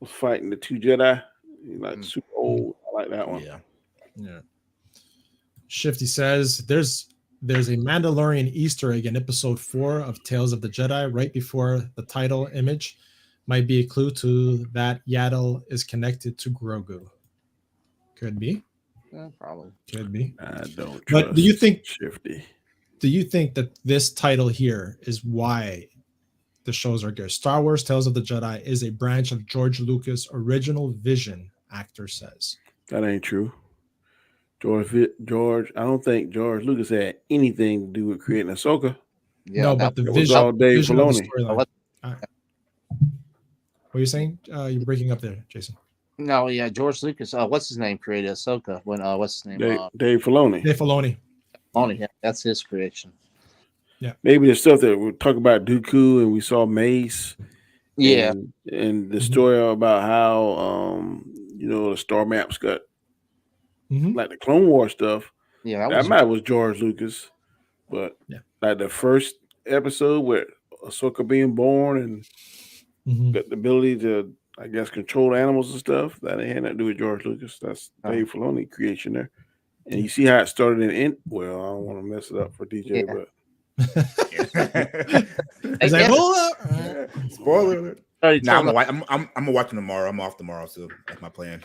was fighting the 2 Jedi. Like super old. I like that one. Yeah. Shifty says there's a Mandalorian Easter egg in episode 4 of Tales of the Jedi right before the title image. Might be a clue to that Yaddle is connected to Grogu. Could be. Probably. Could be. I don't But do you think Shifty? Do you think that this title here is why the shows are good? Star Wars Tales of the Jedi is a branch of George Lucas' original vision, actor says. That ain't true. George, I don't think George Lucas had anything to do with creating Ahsoka. Yeah, no, but the It was vision, all Dave vision of the Filoni. storyline. What are you saying? You're breaking up there, Jason. No, yeah, George Lucas. What's his name? Created Ahsoka. When what's his name? Dave Filoni. Dave Filoni. Filoni. Yeah, that's his creation. Yeah. Maybe the stuff that we talk about Dooku and we saw Mace. Yeah. And the story about how the star maps got like the Clone War stuff. Yeah, that might was George Lucas, but like the first episode with Ahsoka being born and got the ability to, I guess, control animals and stuff. That ain't had nothing to do with George Lucas. That's Dave Filoni creation there. And you see how it started in well, I don't want to mess it up for DJ, but spoiler alert. Nah, I'm gonna watch it tomorrow. I'm off tomorrow, so that's my plan.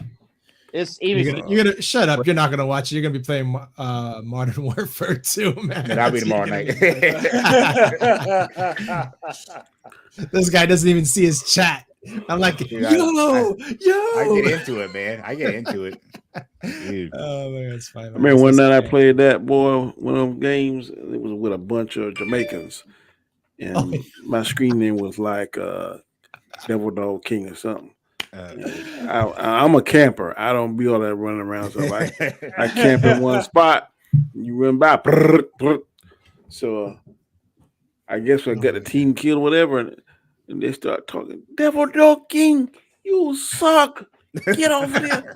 It's you're gonna shut up. You're not gonna watch it. You're gonna be playing Modern Warfare 2, man. That'll be tomorrow night. This guy doesn't even see his chat. I'm like, Dude, yo. I get into it, man. I get into it. Dude. Oh man, that's fine. I remember one night I played that one of them games. And it was with a bunch of Jamaicans, and my screen name was like Devil Dog King or something. I'm a camper. I don't be all that running around. So I camp in one spot. You run by. So I guess I got the team kill or whatever, and they start talking. Devil Dog King, you suck. Get over there.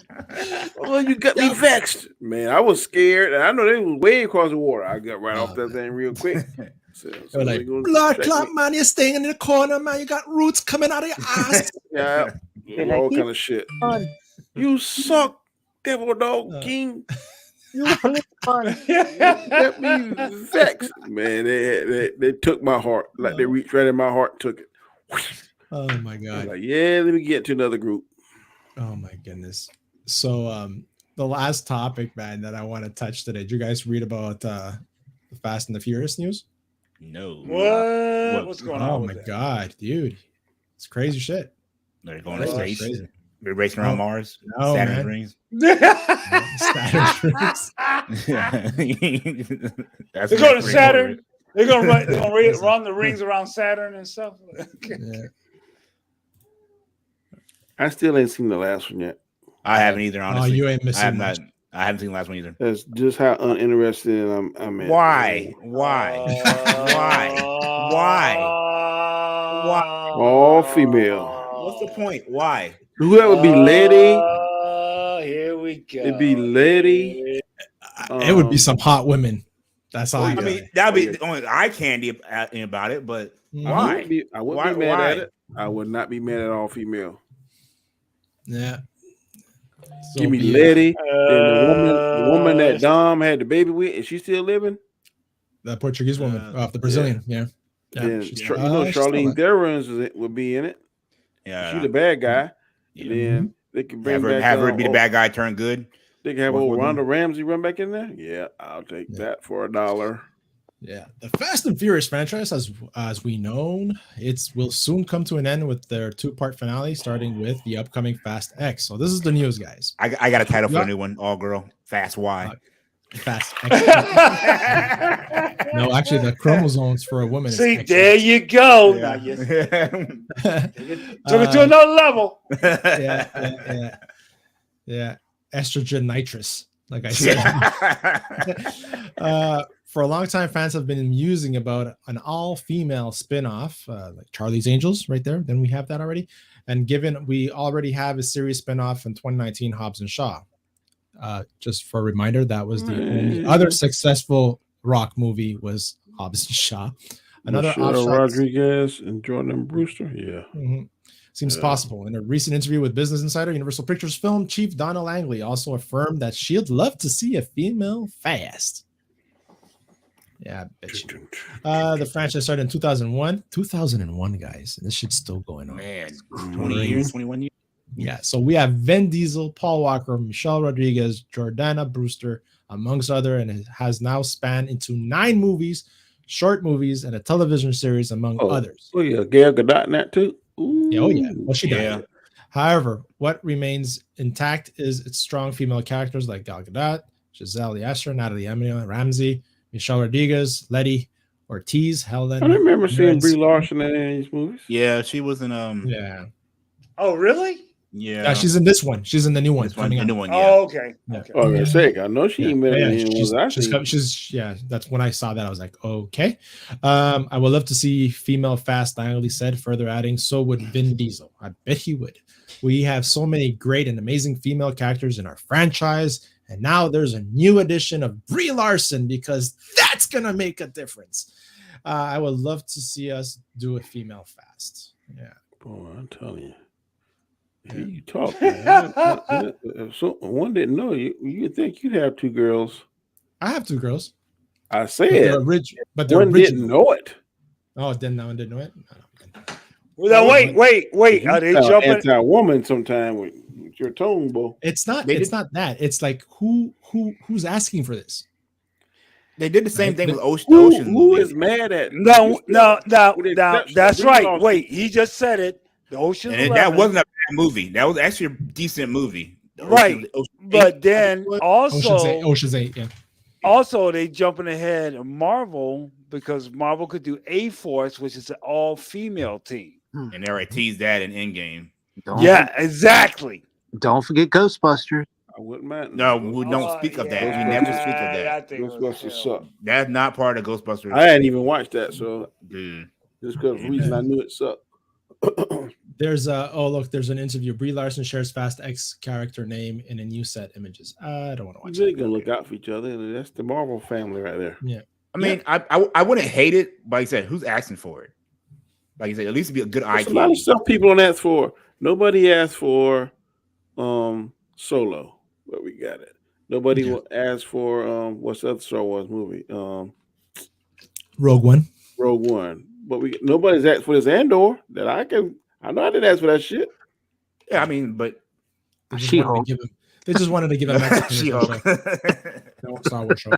Oh, you got me vexed. Man, I was scared. And I know they was way across the water. I got right off that thing real quick. So like, blood clot, man, you're staying in the corner, man. You got roots coming out of your ass. Yeah, all kind of shit. You suck, Devil Dog King. You got me vexed. Man, they took my heart. Like they reached right in my heart and took it. Oh my God. Like, yeah, let me get to another group. Oh my goodness. So the last topic, man, that I want to touch today. Did you guys read about the Fast and the Furious news? No. What's going on? Oh my God, dude. It's crazy shit. They're going to space. They're racing around Mars. No, Saturn man. rings. Saturn rings. They're going to Saturn. They're going to run the rings around Saturn and stuff. Yeah. I still ain't seen the last one yet. I haven't either, honestly. You ain't missing much. I haven't seen the last one either. That's just how uninterested I'm at. Why? All female. What's the point? Why? Whoever would be Letty. Here we go. It'd be Letty. It would be some hot women. That's all. I mean, that'd be the only eye candy about it. But why? I wouldn't be mad at it. I would not be mad at all female. Yeah. So give me Letty, and the woman that Dom had the baby with. Is she still living? The Portuguese woman, the Brazilian. Yeah. Then Charlene Theron would be in it. Yeah, she's the bad guy. Yeah. Then they can bring have her be the bad guy, turn good. They can have old Ronda Ramsey run back in there. Yeah, I'll take that for $1. Yeah, the Fast and Furious franchise, as we know, will soon come to an end with their 2-part finale, starting with the upcoming Fast X. So this is the news, guys. I got a title for a new one, all girl, Fast Y. Fast X. No, actually, the chromosomes for a woman. See, there you go. Yeah. Now took it to another level. Yeah. Estrogen-nitrous, like I said. For a long time, fans have been musing about an all-female spin-off, like Charlie's Angels right there. Then we have that already. And given we already have a series spin-off in 2019, Hobbs and Shaw. Just for a reminder, that was the only other successful rock movie was Hobbs and Shaw. Another Rodriguez and Jordan Brewster. Yeah. Mm-hmm. Seems possible. In a recent interview with Business Insider, Universal Pictures film chief Donna Langley also affirmed that she'd love to see a female Fast. Yeah, I bet you. The franchise started in 2001. 2001, guys. This shit's still going on. Man, 20 years, 21 years. Yeah, so we have Vin Diesel, Paul Walker, Michelle Rodriguez, Jordana Brewster, amongst other, and it has now spanned into 9 movies, short movies, and a television series, among others. Oh, yeah, Gail Gadot in that too? Ooh. Yeah, well, she died. However, what remains intact is its strong female characters like Gal Gadot, Giselle Yasser, Natalie Emily, Ramsey, Michelle Rodriguez, Letty, Ortiz, Helen. I remember seeing Reds. Brie Larson in any of these movies. Yeah, she was in Yeah. Oh, really? Yeah, she's in this one. She's in the new one. The new one, yeah. Oh, okay. Yeah. Okay. Oh, I was gonna say, I know she ain't been in any ones I seen. She's that's when I saw that I was like, okay. I would love to see female Fast. Diagonally said, further adding, so would Vin Diesel. I bet he would. We have so many great and amazing female characters in our franchise, and now there's a new edition of Brie Larson because that's gonna make a difference. I would love to see us do a female Fast. Yeah, boy, I'm telling you. You talk, man. So one didn't know you. You think you'd have two girls? I have two girls. I said, but one didn't know it. Oh, didn't know it. Well, now, wait. Are they jumping? Anti-woman sometime with your tone, boy. It's not. It's not that. It's like who's asking for this? They did the same thing with Ocean. Who is mad at? No. That's right. Wait, he just said it. The Ocean. And that wasn't a bad movie. That was actually a decent movie. Right. But then also Ocean's 8, yeah. Also, they jumping ahead of Marvel because Marvel could do A-Force, which is an all-female team. And they already teased that in Endgame. Yeah, exactly. Don't forget Ghostbusters. I wouldn't mind. No, we don't speak of that. We never speak of that. Ghostbusters suck. That's not part of Ghostbusters. I hadn't even watched that, so dude, just because of the reason I knew it sucked. There's there's an interview. Brie Larson shares Fast X character name in a new set images. I don't want to watch. They're gonna look out for each other. That's the Marvel family right there. Yeah. I mean, I wouldn't hate it, but like I said, who's asking for it? Like you said, at least be a good There's idea. a lot of stuff people don't ask for. Nobody asked for Solo, but we got it. Nobody will ask for what's the other Star Wars movie? Rogue One. But nobody's asked for this Andor that I know I didn't ask for that shit. Yeah, I mean, but they just wanted to give a Mexican Star Wars show.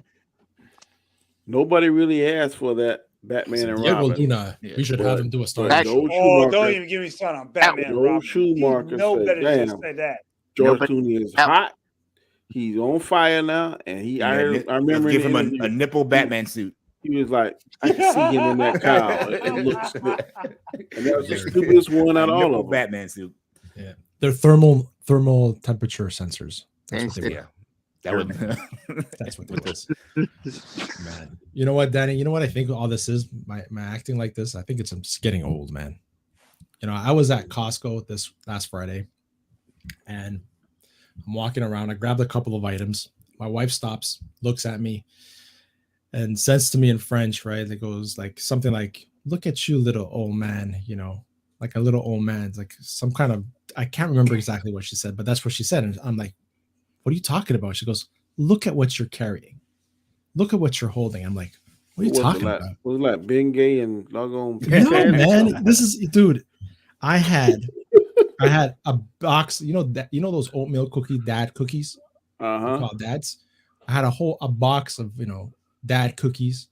Nobody really asked for that Batman and Robin. Luna. We should have him do a Star Wars. Don't even give me started on Batman and Robin. Schumacher Nobody said, just said that. George Clooney is hot. He's on fire now, and I remember give him a nipple Batman suit. He was like, I can see him in that cowl. It looks good. And that was the stupidest one out of all of them. Batman suit. Yeah, they're thermal temperature sensors. That's what they were. That would. That's what it is. Man, you know what, Danny? You know what I think all this is? My acting like this. I think I'm just getting old, man. You know, I was at Costco this last Friday, and I'm walking around. I grabbed a couple of items. My wife stops, looks at me, and says to me in French, right? It goes like something like, "Look at you, little old man." You know, like a little old man. It's like some kind of, I can't remember exactly what she said, but that's what she said. And I'm like, what are you talking about? She goes, look at what you're carrying. Look at what you're holding. I'm like, what are you talking about? Was it like Bengay and doggone? No, man. This is, dude. I had a box. You know those oatmeal dad cookies. Called dads. I had a box of dad cookies,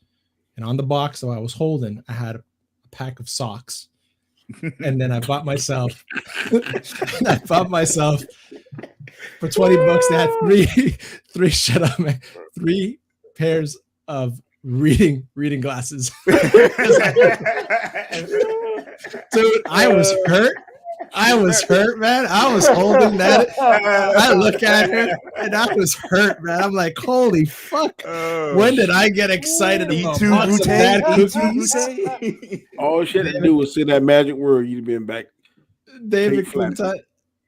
and on the box that I was holding, I had a pack of socks. And then I bought myself for $20. They had three pairs of reading glasses. Dude, I was hurt. Man. I was holding that. I look at her and I was hurt, man. I'm like, holy fuck. When did I get excited about bad cookies? All she had to do was say that magic word. You'd been back. David Quintana,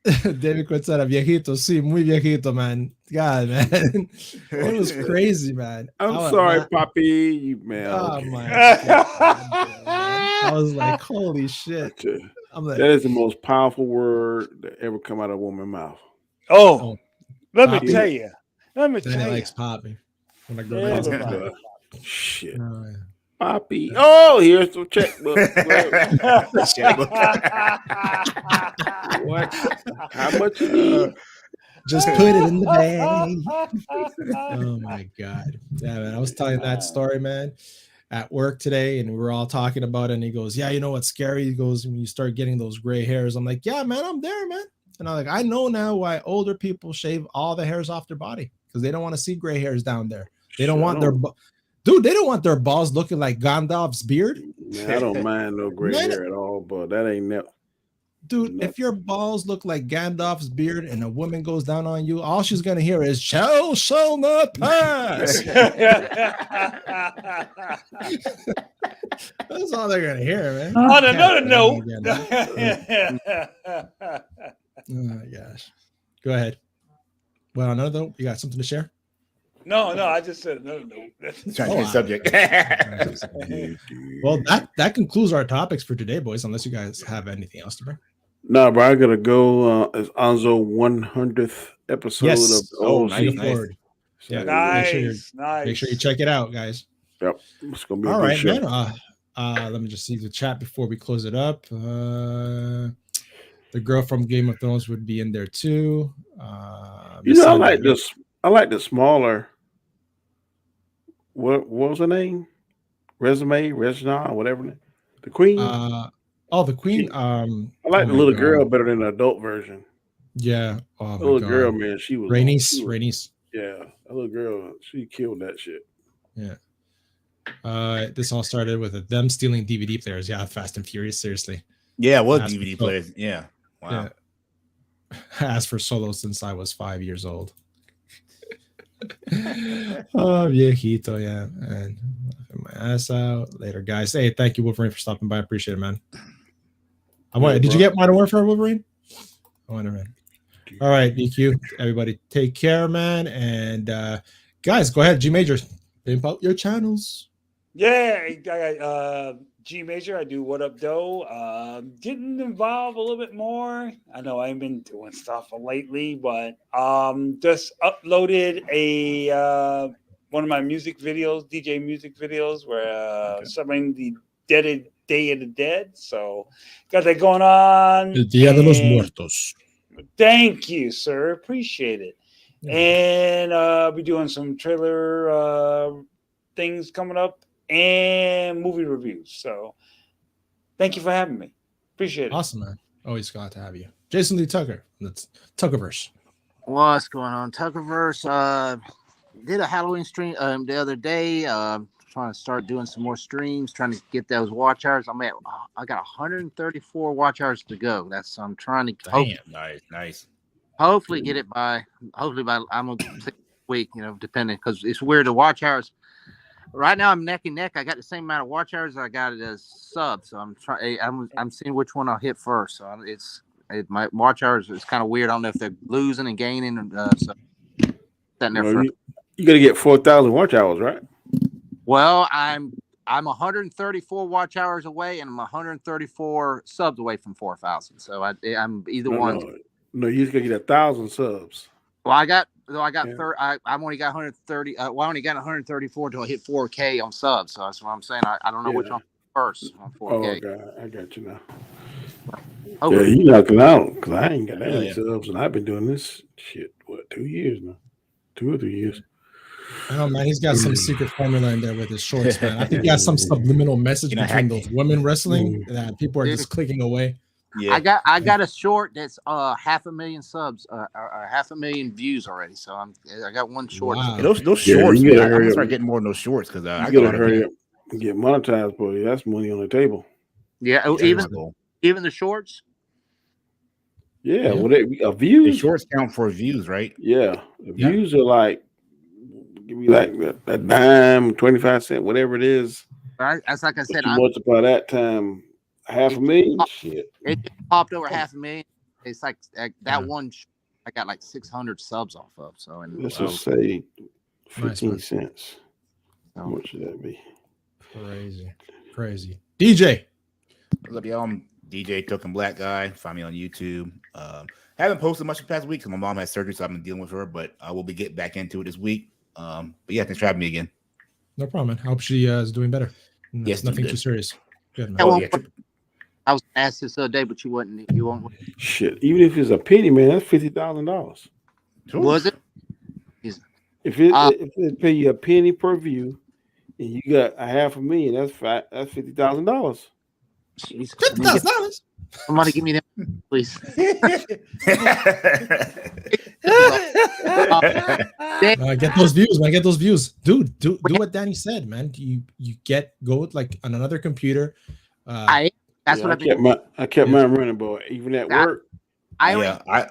viejito, sí, muy viejito, man. God, man. It was crazy, man. I'm sorry, Poppy. You man. Oh my God. I was like, holy shit. I'm like, that is the most powerful word that ever come out of a woman's mouth. Oh, let me Poppy. tell you. Likes Poppy. When I grow up. Shit. Poppy. Oh, here's the checkbook. What? How much you need? Just put it in the bag. Oh my God. Yeah, man. I was telling that story, man, at work today, and we were all talking about it. And he goes, yeah, you know what's scary? He goes, when you start getting those gray hairs. I'm like, yeah, man, I'm there, man. And I'm like, I know now why older people shave all the hairs off their body, because they don't want to see gray hairs down there. They don't want their Dude, they don't want their balls looking like Gandalf's beard. Man, I don't mind no gray hair at all, but that ain't never. Dude, if your balls look like Gandalf's beard and a woman goes down on you, all she's gonna hear is shall not pass. That's all they're gonna hear, man. On another note. Oh my gosh. Go ahead. Well, another note, you got something to share? No, I just said no. Trying to get subject. Well, that concludes our topics for today, boys, unless you guys have anything else to bring. No, bro, I gotta go. It's Anzo 100th episode of the old nice. Yeah, nice. Make sure you check it out, guys. Yep, it's gonna be all a good right, show. man. Let me just see the chat before we close it up. The girl from Game of Thrones would be in there too. I like this. I like the smaller. What was her name? Regina, whatever. The Queen. The Queen. I like the little girl better than the adult version. Yeah. The little girl, man, she was Rhaenys. Yeah, that little girl, she killed that shit. Yeah. This all started with them stealing DVD players. Yeah, Fast and Furious. Seriously. Yeah, it was DVD players. Yeah. Wow. Yeah. Asked for Solo since I was 5 years old. Oh, viejito, yeah. And my ass out later, guys. Hey, thank you, Wolverine, for stopping by. I appreciate it, man. Did you get Modern Warfare, Wolverine? Wolverine. All right, DQ. Everybody, take care, man. And guys, go ahead, G Major. Pimp out your channels. Yeah, I got G Major. I do What Up Doe. Getting involved a little bit more. I know I haven't been doing stuff lately, but just uploaded a one of my music videos, DJ music videos, where celebrating the Day of the Dead. So got that going on. El Día de los Muertos. Thank you, sir. Appreciate it. Yeah. And I'll be doing some trailer things coming up and movie reviews. So thank you for having me. Appreciate it. Awesome, man. Always glad to have you. Jason Lee Tucker. That's Tuckerverse. What's going on, Tuckerverse? Did a Halloween stream the other day. Trying to start doing some more streams, trying to get those watch hours. I got 134 watch hours to go. I'm trying to nice. Hopefully get it by I'm gonna week, depending, because it's weird. The watch hours right now I'm neck and neck. I got the same amount of watch hours as I got it as sub. So I'm seeing which one I'll hit first. So my watch hours is kind of weird. I don't know if they're losing and gaining. So you got to get 4,000 watch hours, right? Well, I'm 134 watch hours away, and I'm 134 subs away from 4,000. So I'm either one. No, you just gotta get 1,000 subs. Well, I only got 130. I only got 134 till I hit 4K on subs. So that's what I'm saying. I don't know which one first on 4K. Oh, God, I got you now. Yeah, you knocking out because I ain't got any subs, and I've been doing this shit 2 years now, 2 or 3 years. Oh man, he's got some secret formula in there with his shorts, man. I think he has some subliminal message between those women wrestling that people are just clicking away. Yeah, I got a short that's 500,000 subs, or 500,000 views already. So I got one short. Wow. Yeah, those shorts, man, I'm gonna start getting more of those shorts because I gotta hurry up and get monetized, boy. That's money on the table. Yeah, even the shorts. Yeah, well, views. The shorts count for views, right? Yeah, the views are like. Give me like a dime, 25 cents, whatever it is. Right. That's like I said. You multiply that time 500,000. Shit. It popped over 500,000. It's like that one. I got like 600 subs off of. So let's just say 15 cents. How much should that be? Crazy. DJ. What's up, y'all? I'm DJ Token Black Guy. Find me on YouTube. Haven't posted much the past week because my mom had surgery, so I've been dealing with her. But I will be getting back into it this week. But yeah, thanks for having me again. No problem, man. I hope she is doing better. Yes, nothing too serious. Good, man. I was asked this other day, but you won't. Shit, even if it's a penny, man, that's $50,000. Was it? If it pay you a penny per view, and you got 500,000, that's $50,000. $50,000. Somebody give me that, please. Get those views, man. Get those views, dude. Do what Danny said, man. You go with like on another computer. I kept mine running, boy. Even at work. I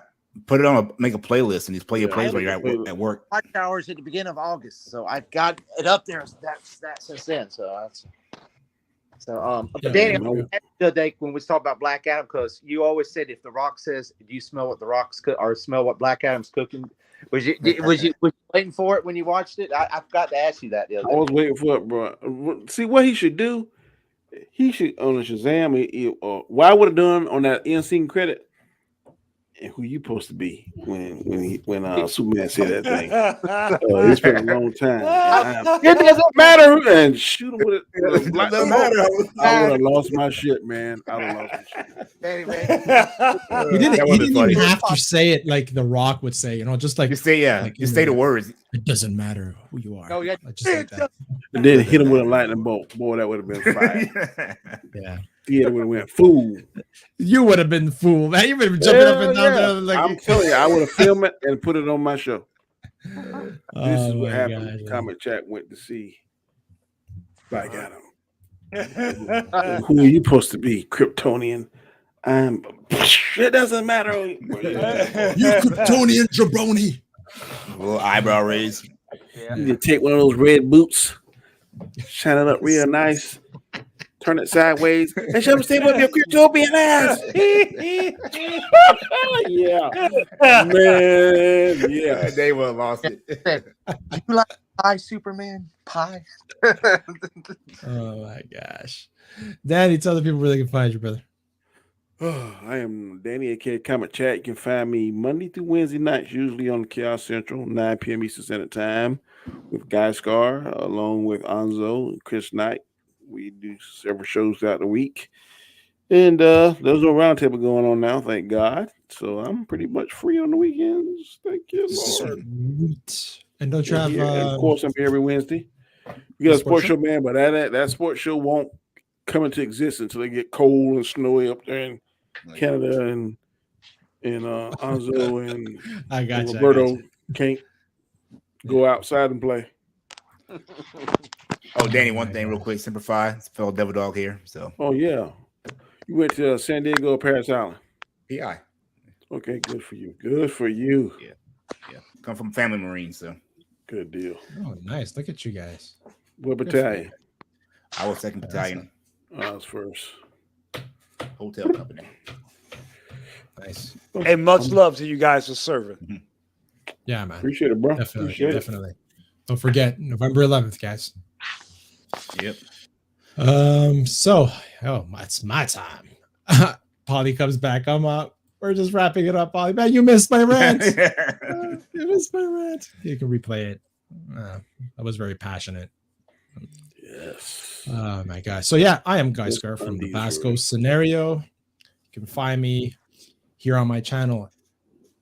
put it on make a playlist and just play your plays while you're at work. 5 hours at the beginning of August, so I've got it up there. That's since then. Danny, the other day when we talked about Black Adam, because you always said if The Rock says, "Do you smell what The Rock's or smell what Black Adam's cooking?" Was you waiting for it when you watched it? I forgot to ask you that the other day. I was waiting for it, bro. See what he should do? He should on the Shazam. What I would have done on that end scene credit. And who you supposed to be when Superman said that thing? It's been a long time. It doesn't matter who and shoot him with it. It doesn't matter. I would have lost my shit, man. I would have lost my shit. He didn't even have to say it like The Rock would say, just like just say just say the words. It doesn't matter who you are. Oh yeah, just like that. And then hit him with a lightning bolt. Boy, that would have been fire. Yeah. Yeah, would have went fool. You would have been fool, man. You would have been jumping up and down there. Like I'm telling you, I would have filmed it and put it on my show. This is what happened. Comic Chat went to see Black Adam. Who are you supposed to be, Kryptonian? It doesn't matter. You Kryptonian jabroni. Little eyebrow raise. You need to take one of those red boots, shine it up real nice. Turn it sideways and shove stay with your Kryptonian ass. Yeah, man. Yeah, they would have lost it. You like pie, Superman pie? Oh my gosh, Danny, tell the people where they can find you, brother. I am Danny, aka Comic Chat. You can find me Monday through Wednesday nights, usually on Chaos Central, 9 p.m. Eastern Standard Time, with Guy Scar, along with Anzo and Chris Knight. We do several shows throughout the week. And there's no roundtable going on now, thank God. So I'm pretty much free on the weekends. Thank you, Lord. Sweet. And don't you have... and of course, I'm here every Wednesday. You got a sports show, man, but that sports show won't come into existence until they get cold and snowy up there in Canada and Anzo and Roberto can't go outside and play. Oh, Danny, one thing real quick. Simplify. It's fellow Devil Dog here. So. Oh, yeah. You went to San Diego or Paris Island? PI. Okay, good for you. Good for you. Yeah. Come from family Marines, so. Good deal. Oh, nice. Look at you guys. What battalion? I was 2nd battalion. I was 1st. Hotel company. Nice. Hey, much love to you guys for serving. Yeah, man. Appreciate it, bro. Definitely. Don't forget, November 11th, guys. Yep. So, it's my time. Polly comes back. I'm up. We're just wrapping it up, Polly. Man, you missed my rant. You missed my rant. You can replay it. I was very passionate. Yes. Oh my gosh. So yeah, I am Guy Scar from the Basco Scenario. You can find me here on my channel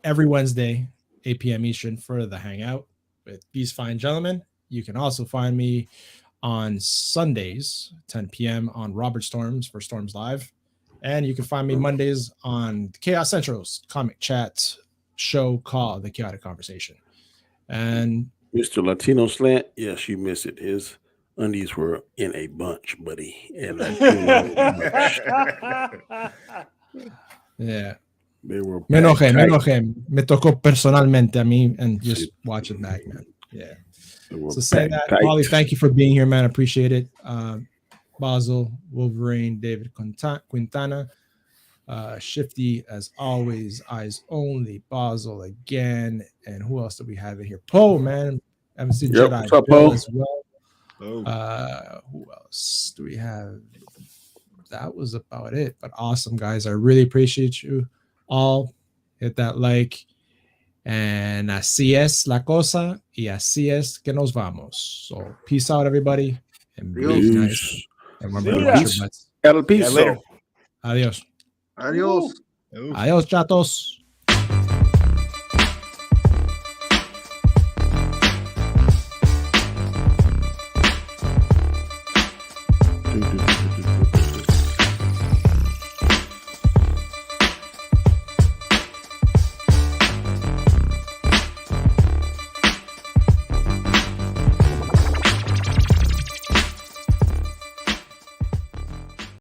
every Wednesday, 8 p.m. Eastern for the Hangout with these fine gentlemen. You can also find me on Sundays, 10 p.m. on Robert Storms for Storms Live. And you can find me Mondays on Chaos Central's Comic Chat show called The Chaotic Conversation. And Mr. Latino Slant, yes, you missed it. His undies were in a bunch, buddy. And yeah. They were me enojé. Me tocó personalmente a mí and just watch it back, man. Yeah. So saying that, Polly, thank you for being here, man. I appreciate it. Basil, Wolverine, David Quintana, Shifty, as always, Eyes Only, Basil again, and who else do we have in here? Poe, man. I haven't seen Jedi what's up, Bill Poe? as well. Who else do we have? That was about it. But awesome, guys. I really appreciate you all. Hit that like. And así es la cosa, y así es que nos vamos. So peace out, everybody. And be nice. And remember to wash your butts. El piso. Later. Adios. Adios. Adios, chatos. Do, do, do.